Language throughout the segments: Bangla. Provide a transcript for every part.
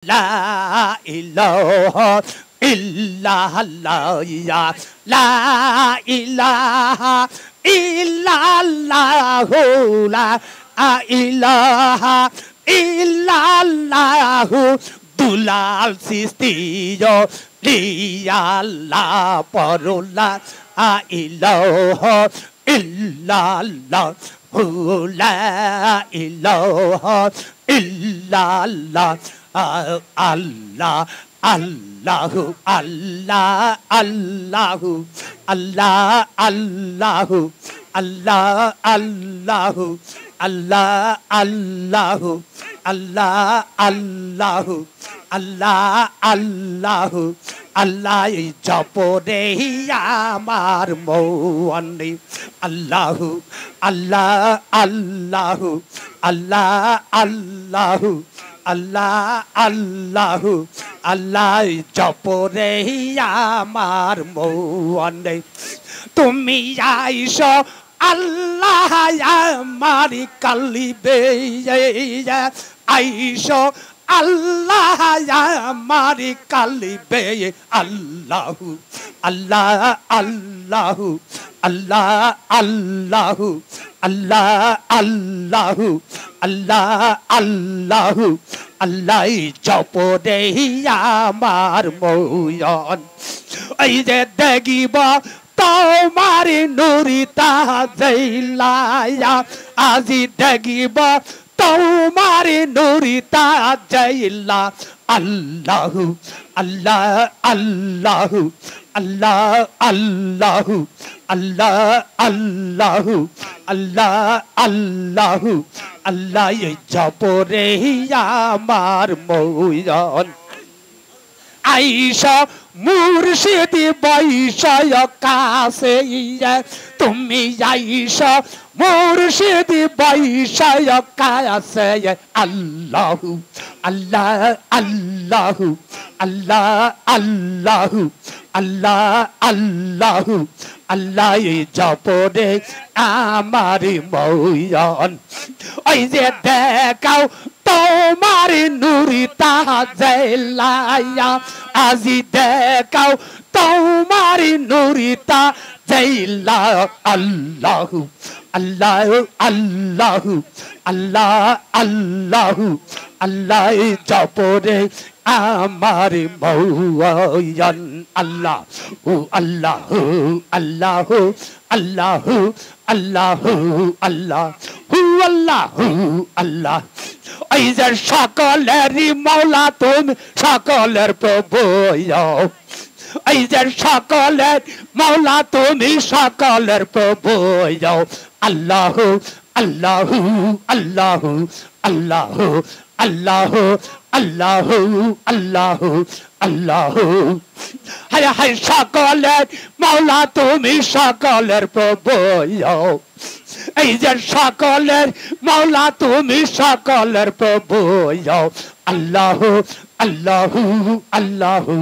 La ilaha illallah ya la ilaha illallah la ilaha illallah dulal sistiyo liyalla parola ilaha illallah la ilaha illallah Allah Allahu Allah Allahu Allah Allahu Allah Allahu Allah Allahu Allah Allahu Allah Allahu Allah jopore amar moani Allahu Allah Allahu Allah Allahu Allah Allahu Allah jopore amar moane তুমি আইসো আল্লাহ আমার কালিবে আইসো আল্লাহ আমার কালিবে আল্লাহু আল্লাহ আল্লাহু আল্লাহ আল্লাহু আল্লাহ আল্লাহু আল্লাহ আল্লাহু আল্লাহ জপরে আমার ময়ন এই যে দেখিব তোমার নুরি তাজাইলায়া আজি দেখিব তোমার নুরি তাজাইলা আল্লাহু আল্লাহ আল্লাহু আল্লাহ আল্লাহু আল্লাহ আল্লাহু আল্লাহ আল্লাহু আল্লাহ জপরে আমার ময়ন আইসা মুর্শিদি বৈষয় কাছে তুমি আইসা মুর্শিদি বৈষয় কাছে আল্লাহু আল্লাহ আল্লাহু আল্লাহ আল্লাহু আল্লাহ আল্লাহু আল্লাহ জপরে আমার ময়ন ওই যে দেখাও তোমার নুরি তাজাইলায়া আজি দেখাও তোমার নুরি তাজাইলা আল্লাহু আল্লাহ আল্লাহু আল্লাহ আল্লাহু আল্লাহ জপরে আমার ময়ন আল্লাহু আল্লাহু আল্লাহু আল্লাহু আল্লাহু আল্লাহু আল্লাহু আল্লাহ এই যে সকলেরই মওলা তুমি সকলের প্রভু এই যে সকলের মওলা তুমি সকলের প্রভু আল্লাহু আল্লাহু আল্লাহু আল্লাহু আল্লাহু আল্লাহু আল্লাহু আল্লাহু হায় হায় সকলের মওলা তুমি সকলের প্রভু এই যে সকলের মওলা তুমি সকলের প্রভু আল্লাহু আল্লাহু আল্লাহু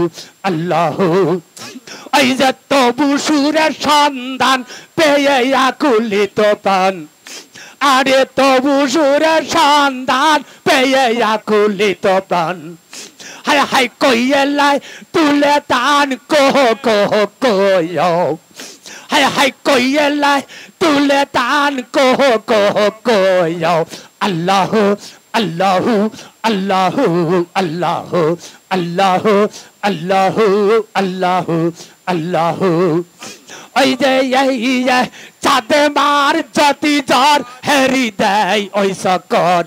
আল্লাহু এই যে তবু সুরের সন্ধান পেয়ে আকুলিত পান আরে তবু সুরের সন্ধান পেয়ে আকুলিত পান হায় হায় কইলাই তুলে তান কোহ কোহ কয় হায় হায় কইলাই তুলে তান কোহ কোহ কয় আল্লাহু আল্লাহু আল্লাহু আল্লাহু আল্লাহু আল্লাহু আল্লাহু আল্লাহু ওই যে চাঁদে মার জাতি যার হেরি দেয় ওই সকর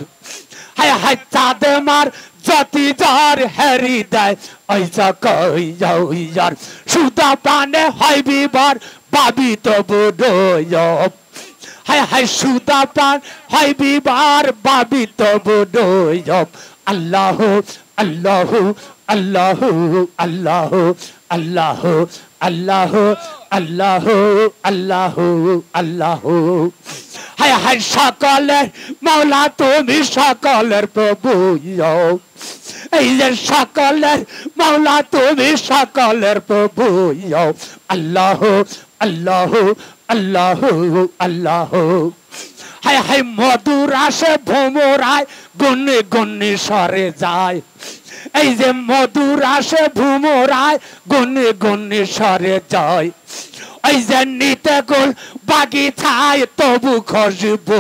হায় হায় চাঁদে মার জাতি যার হেরি দেয় ওই সকর সুদা পানে হয় বিবার বাবি তবু ডোয়ব হায় হায় সুদা পান হয় বিবার বাবি তবু ডোয়ব আল্লাহু আল্লাহু আল্লাহু আল্লাহু আল্লাহু আল্লাহু আল্লাহু আল্লাহু আল্লাহু হায় হায় সকলের মওলা তুমি সকলের প্রভু এই যে সকলের মওলা তুমি সকলের প্রভু আল্লাহু আল্লাহু আল্লাহু আল্লাহু হায় হায় মধুর আসে ভোমরায় গুনে গুনে সরে যায় এই যে মধুর আসে ভ্রমরায় গুনে গুনে সরে যায় এই যে নিতে গোল বাগিচায় তবু খুশবু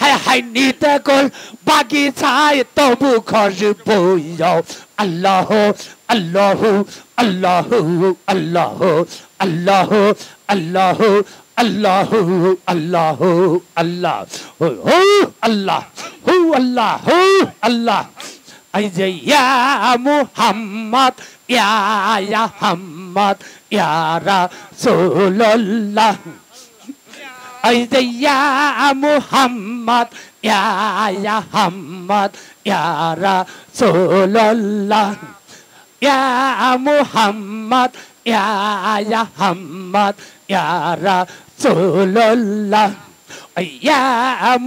হায় হায় নিতে গোল বাগিচায় তবু খুশবু আল্লাহ আল্লাহ আল্লাহ আল্লাহ আল্লাহ আল্লাহ আল্লাহ আল্লাহ আল্লাহ আল্লাহ আল্লাহ আল্লাহ এই যে ইয়া মুহাম্মদ ইয়া হাম্মদ ইয়া রাসূলুল্লাহ এই যে ইয়া মুহাম্মদ ইয়া হাম্মদ ইয়া রাসূলুল্লাহ ইয়া মুহাম্মদ ইয়া হাম্মদ ইয়া রাসূলুল্লাহ ইয়া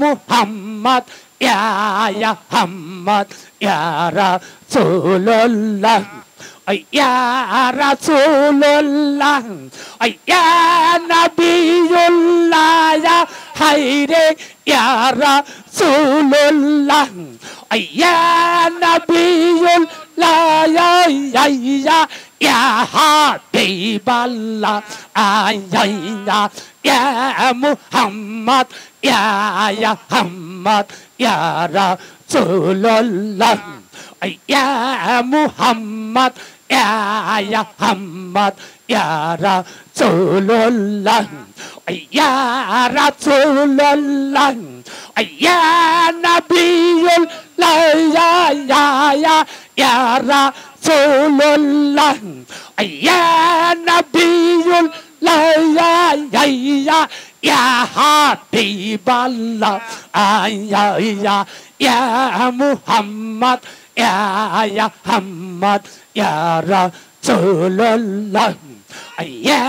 মুহাম্মদ ইয়া হাম্মদ ইয়া রাসূলুল্লাহ ইয়া রাসূলুল্লাহ ইয়া নবিয়ুল্লাহ হায়রে ইয়া রাসূলুল্লাহ ইয়া নবিয়ুল্লাহ ইয়া হাবিবাল্লাহ ইয়া মুহাম্মদ ইয়া হাম্মদ ইয়া রাসূলুল্লাহ ইয়া মুহাম্মদ ইয়া হাম্মদ ইয়া রাসূলুল্লাহ ইয়া রাসূলুল্লাহ ইয়া নবিয়ুল্লাহ ইয়া রাসূলুল্লাহ ইয়া নবিয়ুল্লাহ ইয়া হাবিবাল্লাহ ইয়া মুহাম্মদ ইয়া হাম্মদ ইয়া রাসূলুল্লাহ ইয়া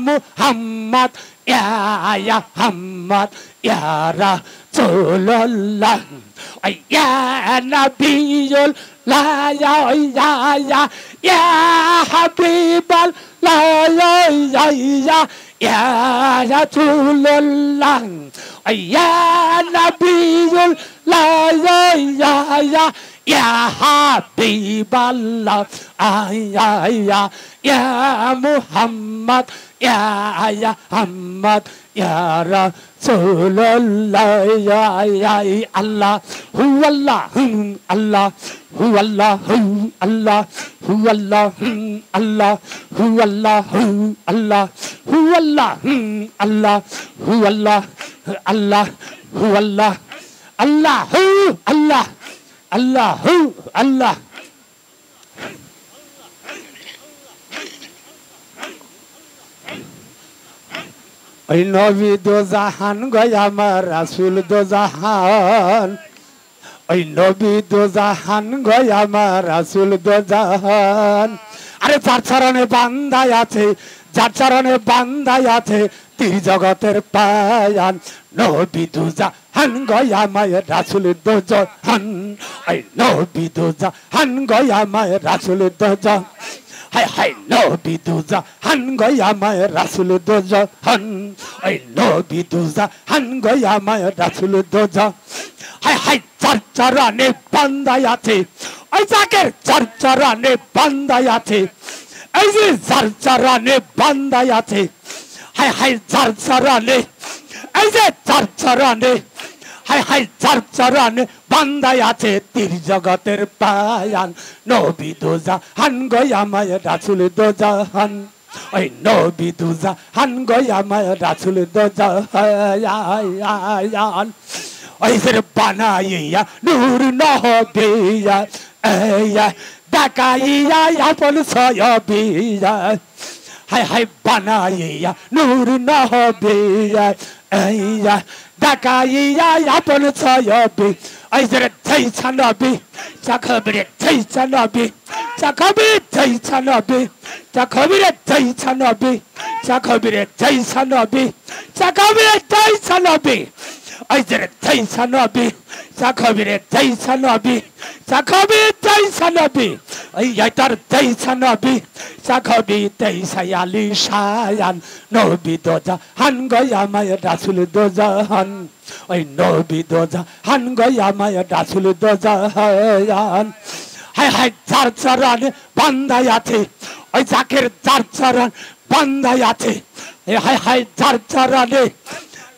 মুহাম্মদ ইয়া হাম্মদ ইয়া রাসূলুল্লাহ ইয়া নবিয়ুল্লাহ ইয়া হাবিবাল্লাহ ইয়া রাসূলুল্লাহ ইয়া নবিয়ুল্লাহ ইয়া হাবিবাল্লাহ ইয়া মুহাম্মদ ইয়া হাম্মদ ইয়া রাসূলুল্লাহ আল্লাহ হু আল্লাহ আল্লাহ হু আল্লাহ আল্লাহ হু আল্লাহ আল্লাহ হু আল্লাহ আল্লাহ হু আল্লাহ আল্লাহ হু আল্লাহ আল্লাহ হু আল্লাহ আল্লাহ হু আল্লাহ আল্লাহ আল্লাহ ওই নবী দো জাহান গো আমার রাসূল দো জাহান ওই নবী দো জাহান গো আমার রাসূল দো জাহান আরে যার চরণে বান্দায় আছে যার চরণে বান্দায় আছে তীর জগতের পায়ান নবী দো জাহান গো আমার রাসূল দো জাহান ওই নবী দো জাহান গো আমার রাসূল দো জাহান হায় হায় নবী দো জাহান গো আমার রাসূল দো জাহান ওই নবী দো জাহান গো আমার রাসূল দো জাহান হায় হায় চার চরণে বান্দায় আছে ওই জাকের চার চরণে বান্দায় আছে এই যে চার চরণে বান্দায় আছে হায় হায় চার চরণে এই যে চার চরণে হায় হায় চার চরণে বান্দায় আছে তীর জগতের পায়ান নবী দো জাহান গো আমার রাসূল দো জাহান ওই নবী দো জাহান গো আমার রাসূল দো জাহান ওই যে বানাইয়া নূর নহবিয়া এয়া দেখাইয়া আপন সয়বিয়া হায় হায় বানাইয়া নূর নহবিয়া এয়া দেখাইয়া আপন সয়বি ওই যে জয়ছা নবী চাকবিরে জয়ছা নবী চাকবিরে জয়ছা নবী চাকবিরে জয়ছা নবী চাকবিরে জয়ছা নবী চাকবিরে জয়ছা নবী ওই যে জয়ছা নবী চাকবিরে জয়ছা নবী চাকবিরে জয়ছা নবী ওই তার জয়ছা নবী চাকবি জয়ছা আলী শায়ান নবী দো জাহান গো আমার রাসূল দো জাহান ওই নবী দো জাহান গো আমার রাসূল দো জাহান হায় হায় যার চরণে বান্দায় আছে ওই জাকের যার চরণ বান্দায় আছে হায় হায় যার চরণে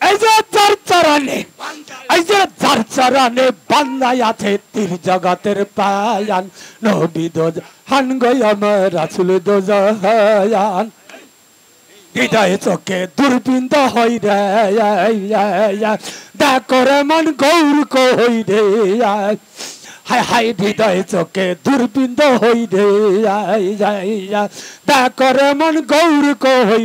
এই যে যার চরণে এই যে যার চরণে বান্দায় আছে তীর জগতের পায়ান নবী দোজাহান গো আমার রাসূল দোজাহান হৃদয় চোখে দুর্বিন্দ হই রে দেখরে মন গৌর কই রে হায় হায় হৃদয় চোখে দুর্বিন্দ হই রে দেখরে মন গৌর কই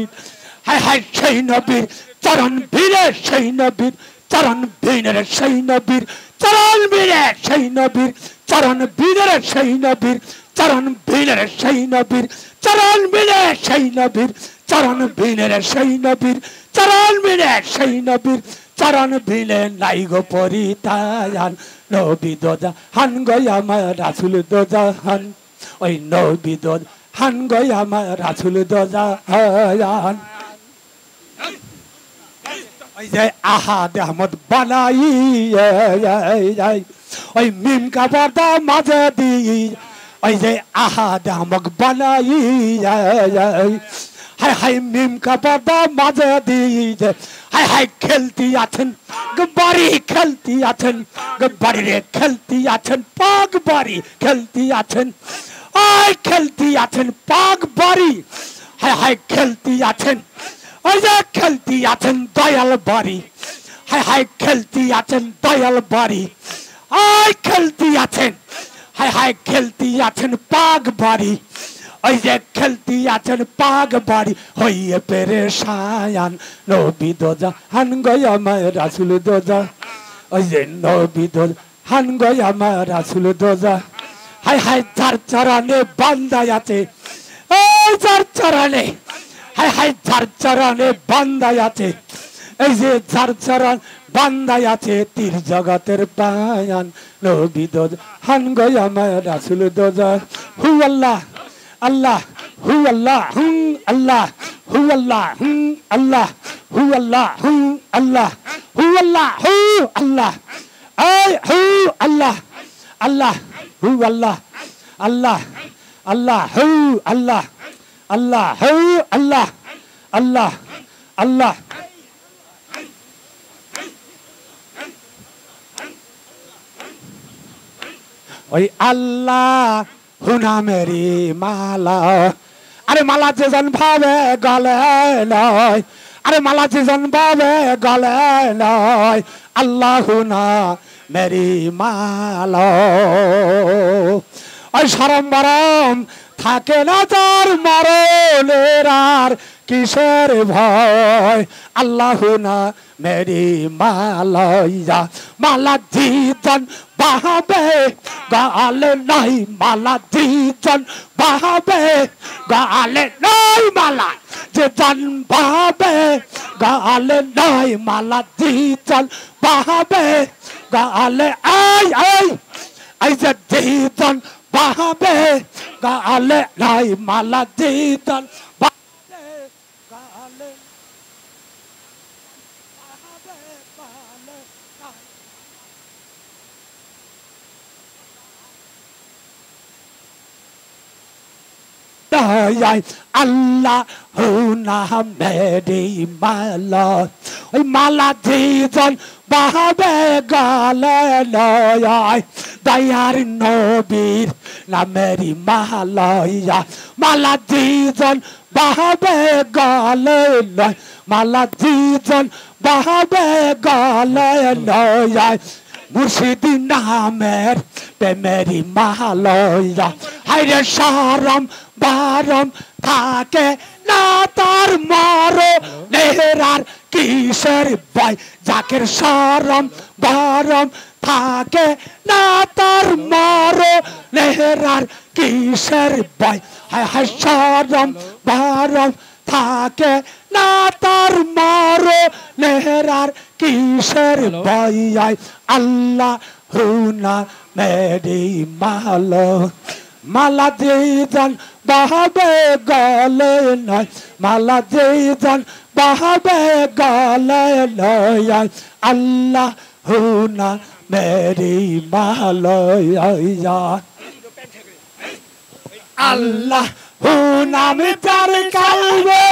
হায় হায় সেই নবীর চরণ বীরে সেই নবীর চরণ বীরের সেই নবীর চরণ বীরে সেই নবীর চরণ বীরের সেই নবীর চরণ বীরের সেই নবীর চরণ বীরে সেই নবীর চরণ বীরের সেই নবীর চরণ বীরে সেই নবীর চরণ বীরে নাই গো পরিতায়ান নবী দোজাহান গো আমার রাসূল দোজাহান ওই নবী দোজাহান গো আমার রাসূল দোজাহান ওই যে আহাদ আহমদ বানাই ওই মিম কা পর্দা মাঝে দি ওই যে আহাদ আহমদ বানাই হায় হায় মিম কা পর্দা মাঝে দি হায় হায় খেলতি আছেন বাড়ি খেলতি আছেন বাড়ি রে খেলতি আছেন পাক বাড়ি খেলতি আছেন আয় খেলতি আছেন পাক বাড়ি হায় হায় খেলতি আছেন ওই যে খেলতি আছেন দয়াল বাড়ি হায় হায় খেলতি আছেন দয়াল বাড়ি আয় খেলতি আছেন হায় হায় খেলতি আছেন পাক বাড়ি ওই যে খেলতি আছেন পাক বাড়ি হইয়ে পেরেশান নবী দোজাহান গো আমার রাসূল দোজাহান ওই যে নবী দোজাহান গো আমার রাসূল দোজাহান হায় হায় যার চরণে বান্দায় আছে ওই যার চরণে হায় হায় যার চরণে বান্দায় আছে এই যে যার চরণ বান্দায় আছে তীর জগতের পায়ান নবী দোজাহান গো আমার রাসূল দোজাহান হু আল্লাহ আল্লাহ হু আল্লাহ হুম আল্লাহ হু আল্লাহ হুম আল্লাহ হু আল্লাহ হুম আল্লাহ হু আল্লাহ হু আল্লাহ এই হু আল্লাহ আল্লাহ হু আল্লাহ আল্লাহ আল্লাহ হু আল্লাহ আল্লাহ হু আল্লাহ আল্লাহ আল্লাহ ওই আল্লাহ হুনা মেরি মালা আরে মালা যেজন ভাবে গলে নয় আরে মালা যেজন ভাবে গলে নয় আল্লাহ হুনা মেরি মালা ওই সরম বরম থাকে না তার মরণের আর কিসের ভয় আল্লাহ না মেরি মালাইয়া মালা দিজন বাহাবে গালে নাই মালা দিজন বাহাবে গালে নাই মালা যে জন বাহাবে গালে নাই মালা দিজন বাহাবে গালে আই আই আই যে দিজন বাহাবে গালে নাই মালা দিজন আল্লাহ হুনা মেরি মালা ওই মালা দিজন বাহাবে গালে নয় দয়ার নবীর নামেরি মালাইয়া মালা দিজন বাহাবে গালে নয় মালা দিজন বাহাবে গালে নয় মুর্শিদি নামের প্রেমেরি মালাইয়া হায়রে সারম বারম থাকে না তার মারো নেহরার কিসের ভয় জাকের সারম বারম থাকে না তার মারো নেহরার কিসের ভয় হায় হায় সারম বারম থাকে না তার মারো নেহরার কিসের ভয় আল্লাহ হুনা মেরি মালা মালা দিজন বাহাবে গলে নয় মালা দিজন বাহাবে গলে নয় আল্লাহ হুনা মেরি মালাইয়া আল্লাহ নাম তার কালবে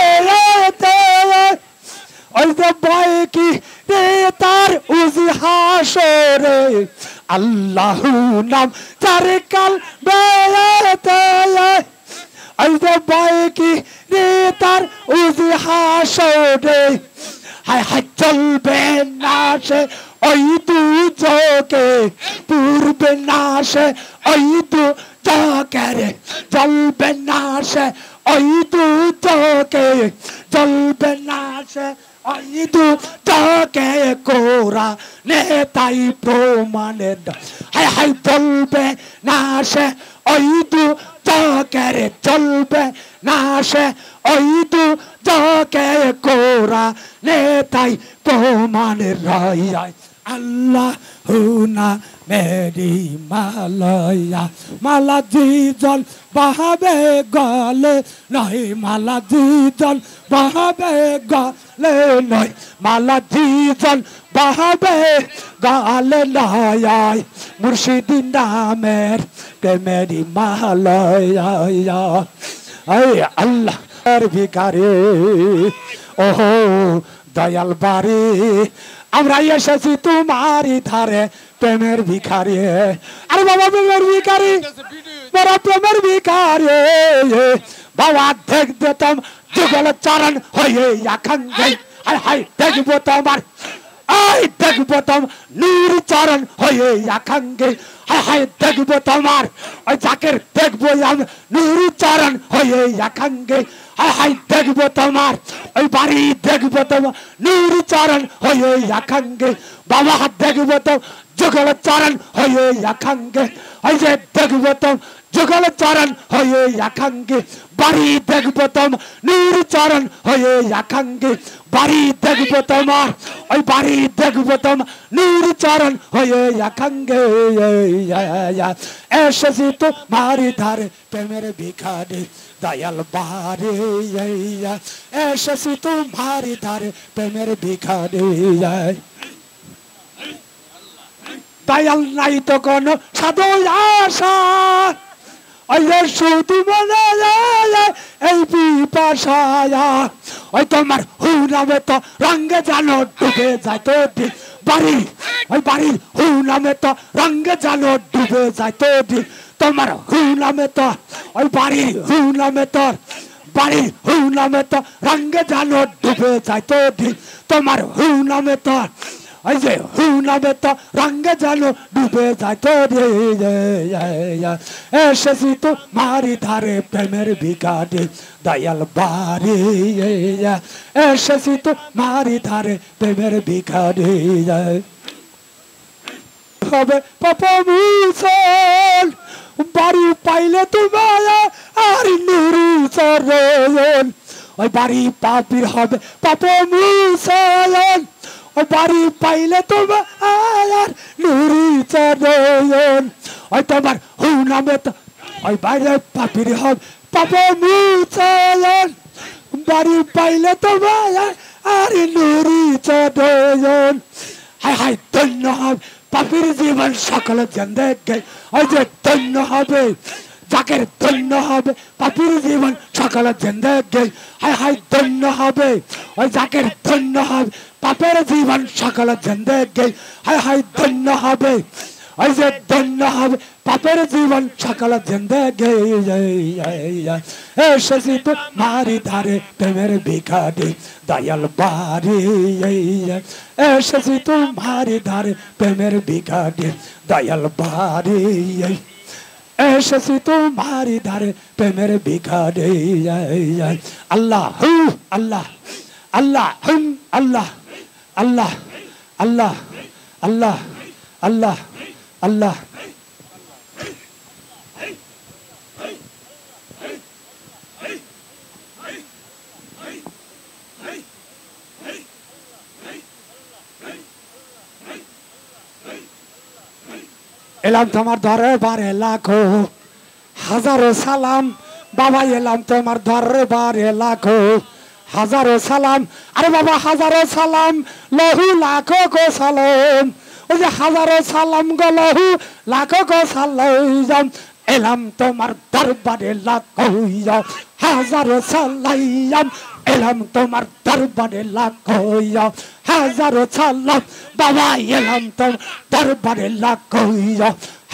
ওই যে বয় কি রে তার উজি হাসরে আল্লাহ নাম তার কালবে ওই যে বয় কি রে তার উজি হাসরে হায় হায় চলবে না সে ওই দু চোখে পূর্বে না সে ওই দু চোখে চলবে না সে ওই দু চোখে চলবে না সে ওই দু চোখে কোরা নেতাই প্রমাণের হায় হায় চলবে না সে ওই দু চোখে চলবে না সে ওই দু চোখে কোরা নেতাই প্রমাণের রায় আল্লাহ হুনা মেরি মালয়া মালা জিজন বাহাবে গলে নয় মালা জিজন বাহাবে গলে নয় মালা জিজন বাহাবে গলে নয় মুর্শিদি নামের প্রেমেরি মালয়া আল্লাহ ভিখারি ওহো দয়াল বাড়ি আমরা এসেছি তোমারই ধারে প্রেমের ভিখারি আরে বাবা প্রেমের ভিখারি বড় প্রেমের ভিখারি বাবা দেখতে তোম যুগল চরণ হয়ে আখাঙ্গে হায় হায় দেখবো তোমার আই দেখবো তোম নূর চরণ হয়ে আখাঙ্গে হায় হায় দেখবো তোমার ওই জাকের দেখবো আমি নূর চরণ হয়ে আখাঙ্গে হায় হায় দেখবো তোমার ওই বাড়ি দেখবো তোমার নূর চরণ হয়ে আখাঙ্গে বাবা দেখবো তো যুগল চরণ হয়ে আখাঙ্গে ওই যে দেখবো তো যুগল চরণ হয়ে আখাঙ্গে বাড়ি দেখবো তোম নূর চরণ হয়ে আখাঙ্গে বাড়ি দেখবো তোমার ওই বাড়ি দেখবো তোম নূর চরণ হয়ে আখাঙ্গে এসেছি তো মারি ধারে প্রেমের ভিখারি দয়াল বাড়ি এসেছি তো মারি ধারে প্রেমের ভিখারি দয়াল নাই তো কোনো সাধু আশা ওই শুধু মনে এই পিপাসায়া ওই তোমার হু নামে তো রঙে জানো ডুবে যায় তো বাড়ি ওই বাড়ির হু নামে তো রঙে জানো ডুবে যায় তো তোমার হু নামে তো ওই বাড়ির হু নামে তো বাড়ির হু নামে তো রঙে জানো ডুবে যায় তো তোমার হু নামে তো ওই যে হু নামে তো রঙে জানো ডুবে যায় তো এসেছি তো মারি ধারে প্রেমের ভিখারি দয়াল বাড়ি এসেছি তো মারি ধারে প্রেমের ভিখারি হবে পাপা মুসল বাড়ি পাইলে তোমার আর নুরু চরণ ওই বাড়ি পাপির হবে পাপা মুসল ওই বাড়ি পাইলে তোমার আর নুরু চরণ ওই তোমার হু নামে তো ওই বাইরে পাপির হবে পাপা মুসল বাড়ি পাইলে তোমার আর নুরু চরণ হায় হায় ধন্য হবে পাপির জীবন সকল জিন্দেগি ওই যে ধন্য হবে যাকের ধন্য হবে পাপির জীবন সকল জিন্দেগি হায় হায় ধন্য হবে ওই যাকের ধন্য হবে পাপের জীবন সকল জিন্দেগি হায় হায় ধন্য হবে ওই যে ধন্য হবে পাপের জীবন সকল জিন্দেগি এসেছি তো মারি ধারে প্রেমের ভিখারি দয়াল বাড়ি এসেছি তো মারি ধারে প্রেমের ভিখারি দয়াল বাড়ি এসেছি তো মারি ধারে প্রেমের ভিখারি আল্লাহ হু আল্লাহ আল্লাহ হুম আল্লাহ আল্লাহ আল্লাহ আল্লাহ আল্লাহ আল্লাহ এলাম তোমার দরবারে লাখো হাজারো সালাম বাবা এলাম তোমার দরবারে লাখো হাজারো সালাম আরে বাবা হাজারো সালাম লহু লাখো গো সালাম ওই যে হাজারো সালাম গো লহু লাখো গো সালাম এলাম তোমার দরবারে লাখো হাজারো সালাম এলাম তোমার দরবারে লাখো হাজারো সালাম বাবা এলাম তোমার দরবারে লাখো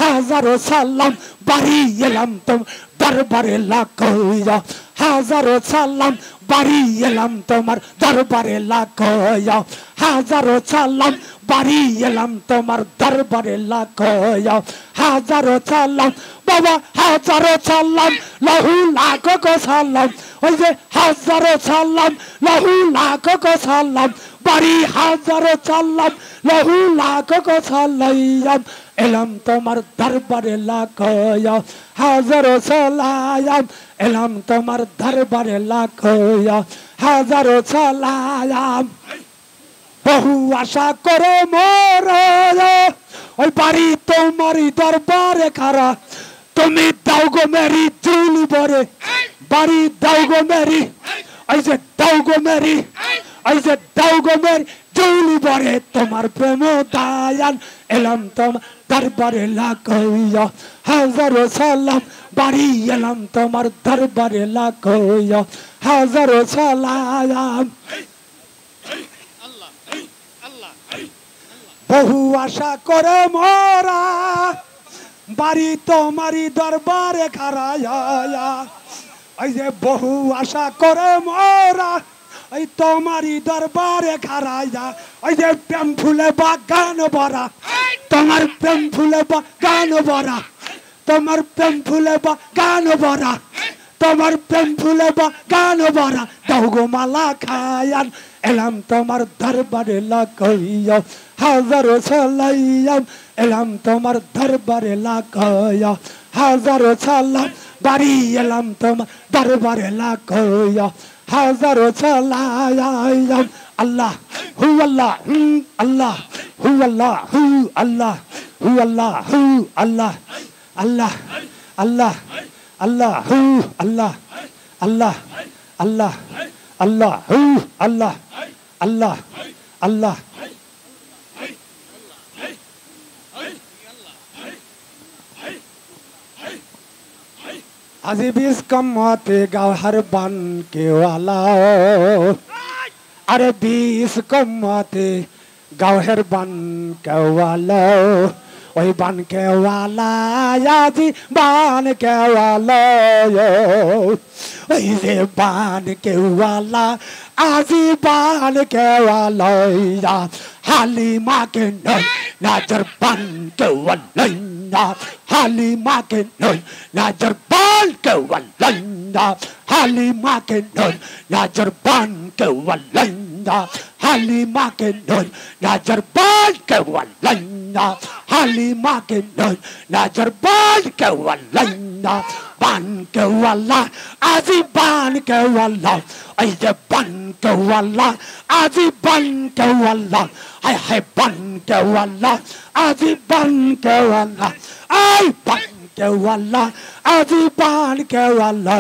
হাজারো সালাম বাড়ি এলাম তোমার দরবারে লাখো হাজারো সালাম বাড়ি এলাম তোমার দরবারে লাখো হাজারো সালাম বাড়ি এলাম তোমার দরবারে লাখো হাজারো সালাম বাবা হাজারো সালাম লাহু লাখো গো সালাম ওই যে হাজারো সালাম লাহু লাখো গো সালাম বাড়ি হাজারো সালাম লাহু লাখো গো সালাম এলাম তোমার দরবারে লাখো হাজারো সালাম এলাম তোমার দরবারে লাখো হাজারো সালাম বহু আশা করে মোরা ওই বাড়ি তোমারই দরবারে খারা তুমি দাও গো মেরি চুলি বরে বাড়ি দাও গো মেরি ওই যে দাও গো মেরি ওই যে দাও গো মেরি চুলি বরে তোমার প্রেম দায়ান এলাম তোমার দরবারে লাখো হাজারো সালাম বাড়ি এলাম তোমার দরবারে লাখো হাজারো সালাম বহু আশা করে মোরা বাড়ি তোমারই দরবারে খারায়া ওই যে বহু আশা করে মোরা ওই তোমারই দরবারে খারায়া ওই যে প্রেম ফুলে বাগান ভরা তোমার প্রেম ফুলে বাগান ভরা তোমার প্রেম ফুলে বাগান ভরা তোমার প্রেম ফুলে বাগান ভরা দাও গো মালা খায়ান এলাম তোমার দরবারে লাখো হাজারো সালাম এলাম তোমার দরবারে লাখো হাজারো সালাম বাড়ি এলাম তোমার দরবারে লাখো হাজারো সালাম আল্লাহ হু আল্লাহ আল্লাহ হু আল্লাহ হু আল্লাহ হু আল্লাহ হু আল্লাহ আল্লাহ আল্লাহ আল্লাহ হু আল্লাহ আল্লাহ আল্লাহ আল্লাহ হু আল্লাহ আল্লাহ আল্লাহ আজি বিশ কমতে গাও হর বান কে ওয়ালা আরে বিশ কমতে গাও হর বান কে ওয়ালা ওই বান কে ওয়ালা আজি বান কে ওয়ালা ওই যে বান কে ওয়ালা আজি বান কে ওয়ালা হালিমা কে নয় নাজর বান কে ওয়ালা হালিমা কে নয় নাজর বান কে ওয়ালা হালিমা কে নয় নাজর বান কে ওয়ালা হালিমা কে নয় নাজর বান কে ওয়ালা হালিমা কে নয় নাজর বান কে ওয়ালা বান কে ওয়ালা আজি বান কে ওয়ালা এই যে বান কে ওয়ালা আজি বান কে ওয়ালা হায় হায় বান কে ওয়ালা আজি বান কে ওয়ালা আই বান কে ওয়ালা আজি বান কে ওয়ালা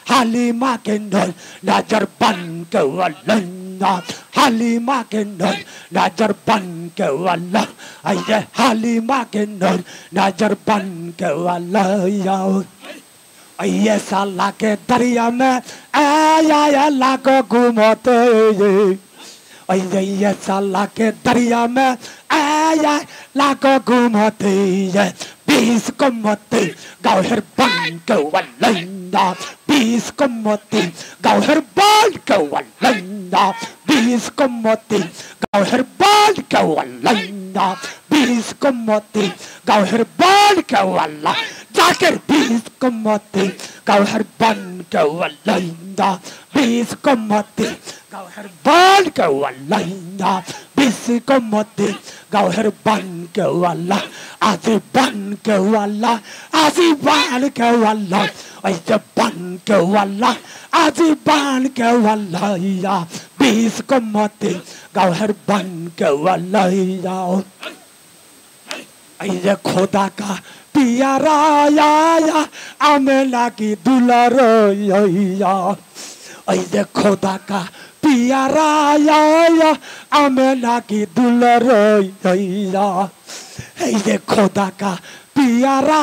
হালিমা কে নয় নাজর বান কে ওয়ালা হালিমা কে নয় নাজর বান কে ওয়ালা এই যে হালিমা কে নয় नाजर बन के वाला ये साला के दरिया में आया अल्लाह को घूमते ये साला के दरिया में आया अल्लाह को घूमते बीस को मते गौहर बन के वाला बीस को मते गौहर बन के वाला बीस को मते गौहर बन के वाला बीस को मते गौहर बन के वाला जाकर बीस को मते गौहर बन के वाला बीस को मते गौहर बन के वाला बीस को मते गौहर बन के वाला आज बन के वाला आज बन के वाला ऐसे बन के वाला आज बन के वाला बीस को मते गौहर बन के वाला ऐसे खुदा का प्यारा या अमेला की दुलार ऐसे खुदा का प्यारा या अमेला की दुलार ऐसे खुदा का পিয়ারা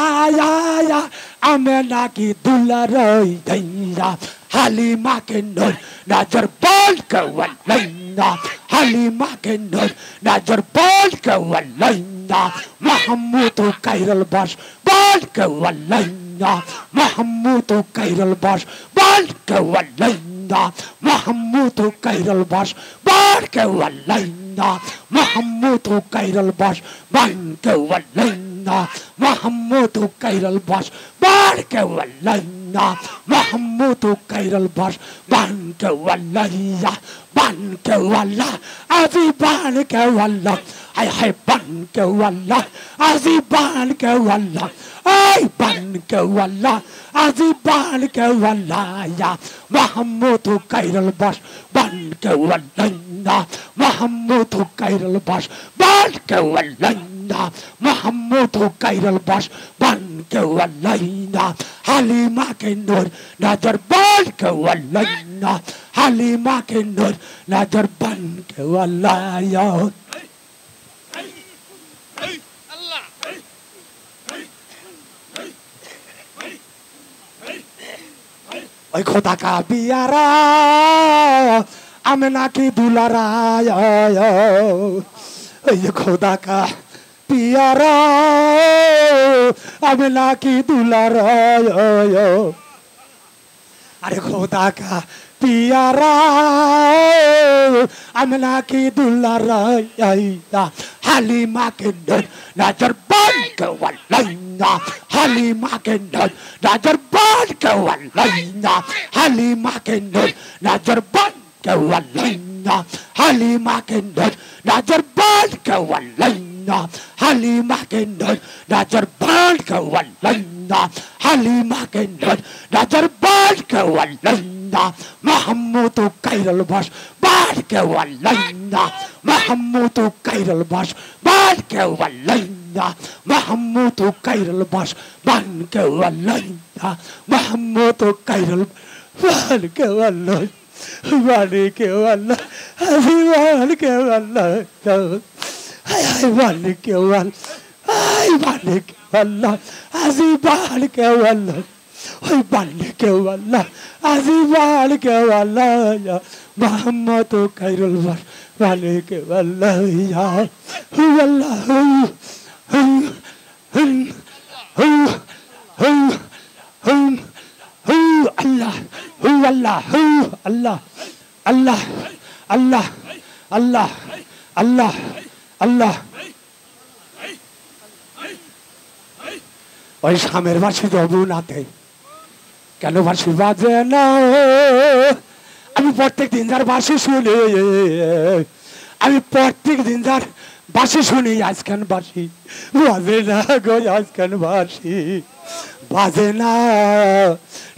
আমি নাকি দুলারাই दैया হালিমা के नूर नजर बोल के वल्लैया हालिमा के नूर नजर बोल के वल्लैया महमूद कैरल बस बोल के वल्लैया महमूद कैरल बस बोल के वल्लैया महमूद कैरल बस बोल के वल्लैया महमूद कैरल बस बन के वल्लैया महमूद कैरल बस बोल के वल्लैया महमूद कैरल बस बन के वल्लैया बन के वल्ला अजी बन के वल्ला हाय बन के वल्ला अजी बन के वल्ला ay बन के वल्ला अजी बन के वल्ला या महमूद कैरल बस बन के वल्लैया महमूद कैरल बस बन के वल्लैया महमूद कैरल बस बन के वल्लैया हालिमा के नूर नजर बन के वल्लैया हालिमा के नूर नजर बन के वल्लैया ओए खुदा का पियारा आमना की दुलारा ये खुदा का पियारा आमना की दुलारा अरे खुदा का पियारा आमना की दुलारा हालिमा के नूर नजर बन के वल्लैया हालिमा के नूर नजर बन के वल्लैया हालिमा के नूर नजर बन के वल्लैया हालिमा के नूर नजर बन के वल्लैया हालिमा के नूर नजर बन के वल्लैया हालिमा के नूर नजर बन के वल्लैया महमूद कैरल बस बन के वल्लैया महमूद कैरल बस बन के वल्लैया महमूद कैरल बस बन के वल्लैया महमूद कैरल बन के वल्लैया बन के वल्लैया बन के वल्लैया बन के वल्लैया बन के वल्लैया अजी बन के वल्लैया ओए बन के वल्लैया अजी बन के वल्लैया महमूद कैरल बस बन के वल्लैया वल्लैया Allah Allah Allah Allah Allah Allah Allah Allah ওই স্বামীর বাঁশি যাবো নাতে কেন বাঁশি বাজে না আমি প্রত্যেক দিন যার বাঁশি শুনি আমি প্রত্যেক দিন যার বাঁশি শুনি আজকান বাঁশি বাজে না গো আজকান বাঁশি বাজে না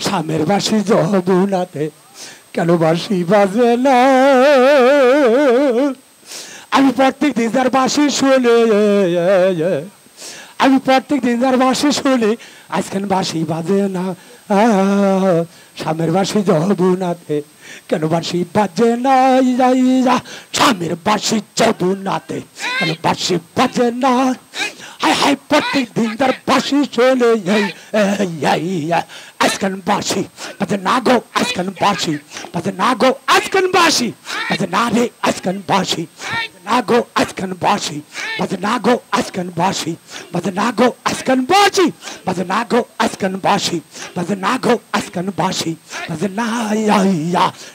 স্বামীর বাঁশি যাবো নাতে কেন বাঁশি বাজে না আমি প্রত্যেক দিন যার বাঁশি শুনি আমি প্রত্যেক দিন যার বাঁশি শুনি আজকান বাঁশি বাজে না স্বামীর বাঁশি যাবো নাতে কেন বাঁশি বাজে না স্বামীর বাঁশি যাবো নাতে কেন বাঁশি বাজে না হাই হাই প্রত্যেক দিন তার বাঁশি চলে আজকান বাঁশি বাজে না গো আজকান বাঁশি বাজে না গো আজকান বাঁশি বাজে না রে আজকান বাঁশি না গো আজকান বাঁশি বাজে না গো আজকান বাঁশি বাজে না গো আজকান বাঁশি বাজে না গো আজকান বাঁশি বাজে না গো আজকান বাঁশি বাজে না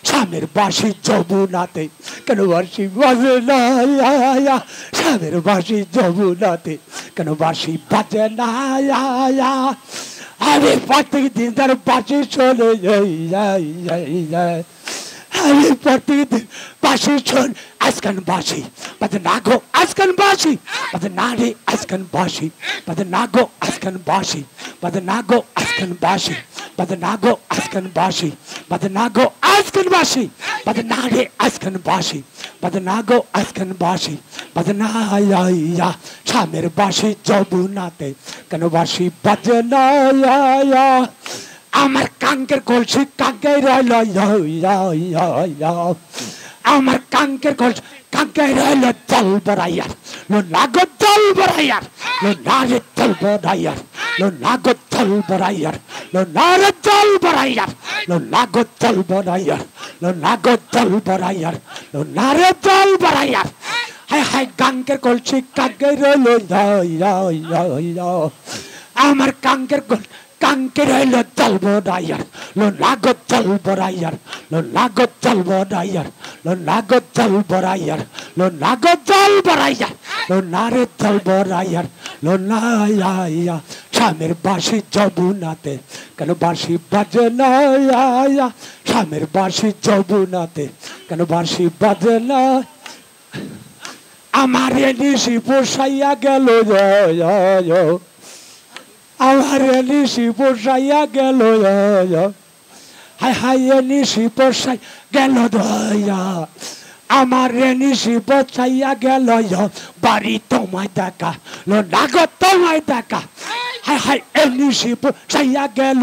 স্বামীর বাঁশি যাবো নাতে কেন বাঁশি বাজে না স্বামীর বাঁশি যাবো নাতে কেন বাঁশি বাজে না আমি প্রত্যেক দিন তার বাঁশি চলে যাই আমি প্রত্যেক দিন বাঁশি শোন আজকান বাঁশি বাজে না গো আজকান বাঁশি বাজে না রে আজকান বাঁশি বাজে না গো আজকান বাঁশি বাজে না গো আজকান বাঁশি বাজে না গো আজকান বাঁশি বাজে না গো আজকান বাঁশি বাজে না রে আজকান বাঁশি বাজে না গো আজকান বাঁশি বাজে না স্বামীর বাঁশি যাবো নাতে কেন বাঁশি বাজে না আমার কাঙ্কের কলসি কাঙ্কে রইল আমার কাঙ্কের কলস কাঙ্কের হইলো জল বরাইয়ার লো নাগো জল বরাইয়ার লো নারে জল বরাইয়ার লো নাগো জল বরাইয়ার লো নারে জল বরাইয়ার লো নাগো জল বরাইয়ার লো নাগো জল বরাইয়ার লো নারে জল বরাইয়ার হায় হায় কাঙ্কের কলসি কাঙ্কের হইলো আমার কাঙ্কের কলস কাঙ্কের হইলো জল বরাইয়ার লো নাগো জল বরাইয়ার লো নাগো জল বরাইয়ার লো নাগো জল বরাইয়ার লো নাগো জল বরাইয়ার লো নারে জল বরাইয়ার লো নাইয়া স্বামীর বাঁশি যমুনাতে কেন বাঁশি বাজে না স্বামীর বাঁশি যমুনাতে কেন বাঁশি বাজে না আমার নিশি পোষাইয়া গেল আমার নিশি পোষাইয়া গেল হায় হায় নিশি পোষাই গেল দয়া আমার নিশি পোষাইয়া গেল বাড়ি তোমায় দেখা লো নাগো তোমায় দেখা হায় হায় নিশি পোষাইয়া গেল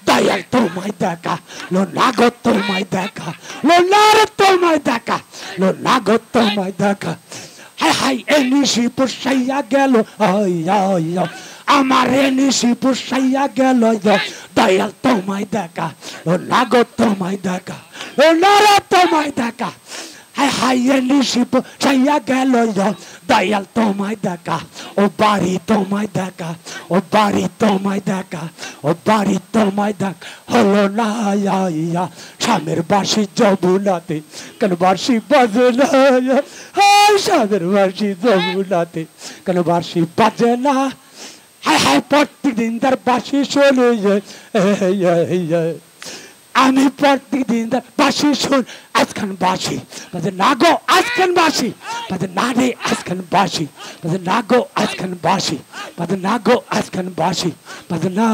দয়াল তোমায় দেখা লো নাগো তোমায় দেখা লো নারে তোমায় দেখা লো নাগো তোমায় দেখা হায় হায় নিশি পোষাইয়া গেল আমার নিশি পোষাইয়া গেল দয়াল তোমায় দেখা ও নাগো তোমায় দেখা ও নারে তোমায় দেখা হায় হায় নিশি পোষাইয়া গেল দয়াল তোমায় দেখা ও বাড়ি তোমায় দেখা ও বাড়ি তোমায় দেখা ও বাড়ি তোমায় দেখা হলো না স্বামীর বাঁশি যমুনাতে কেন বাঁশি বাজে না স্বামীর বাঁশি যমুনাতে কেন বাঁশি বাজে না হায় হায় প্রত্যেকদিন তার বাঁশি শুনে আমি প্রত্যেকদিন তার বাঁশি শুন আজখান বাঁশি না গো আজখান বাঁশি না রে আজখান বাঁশি না গো আজখান বাঁশি না গো আজখান বাঁশি না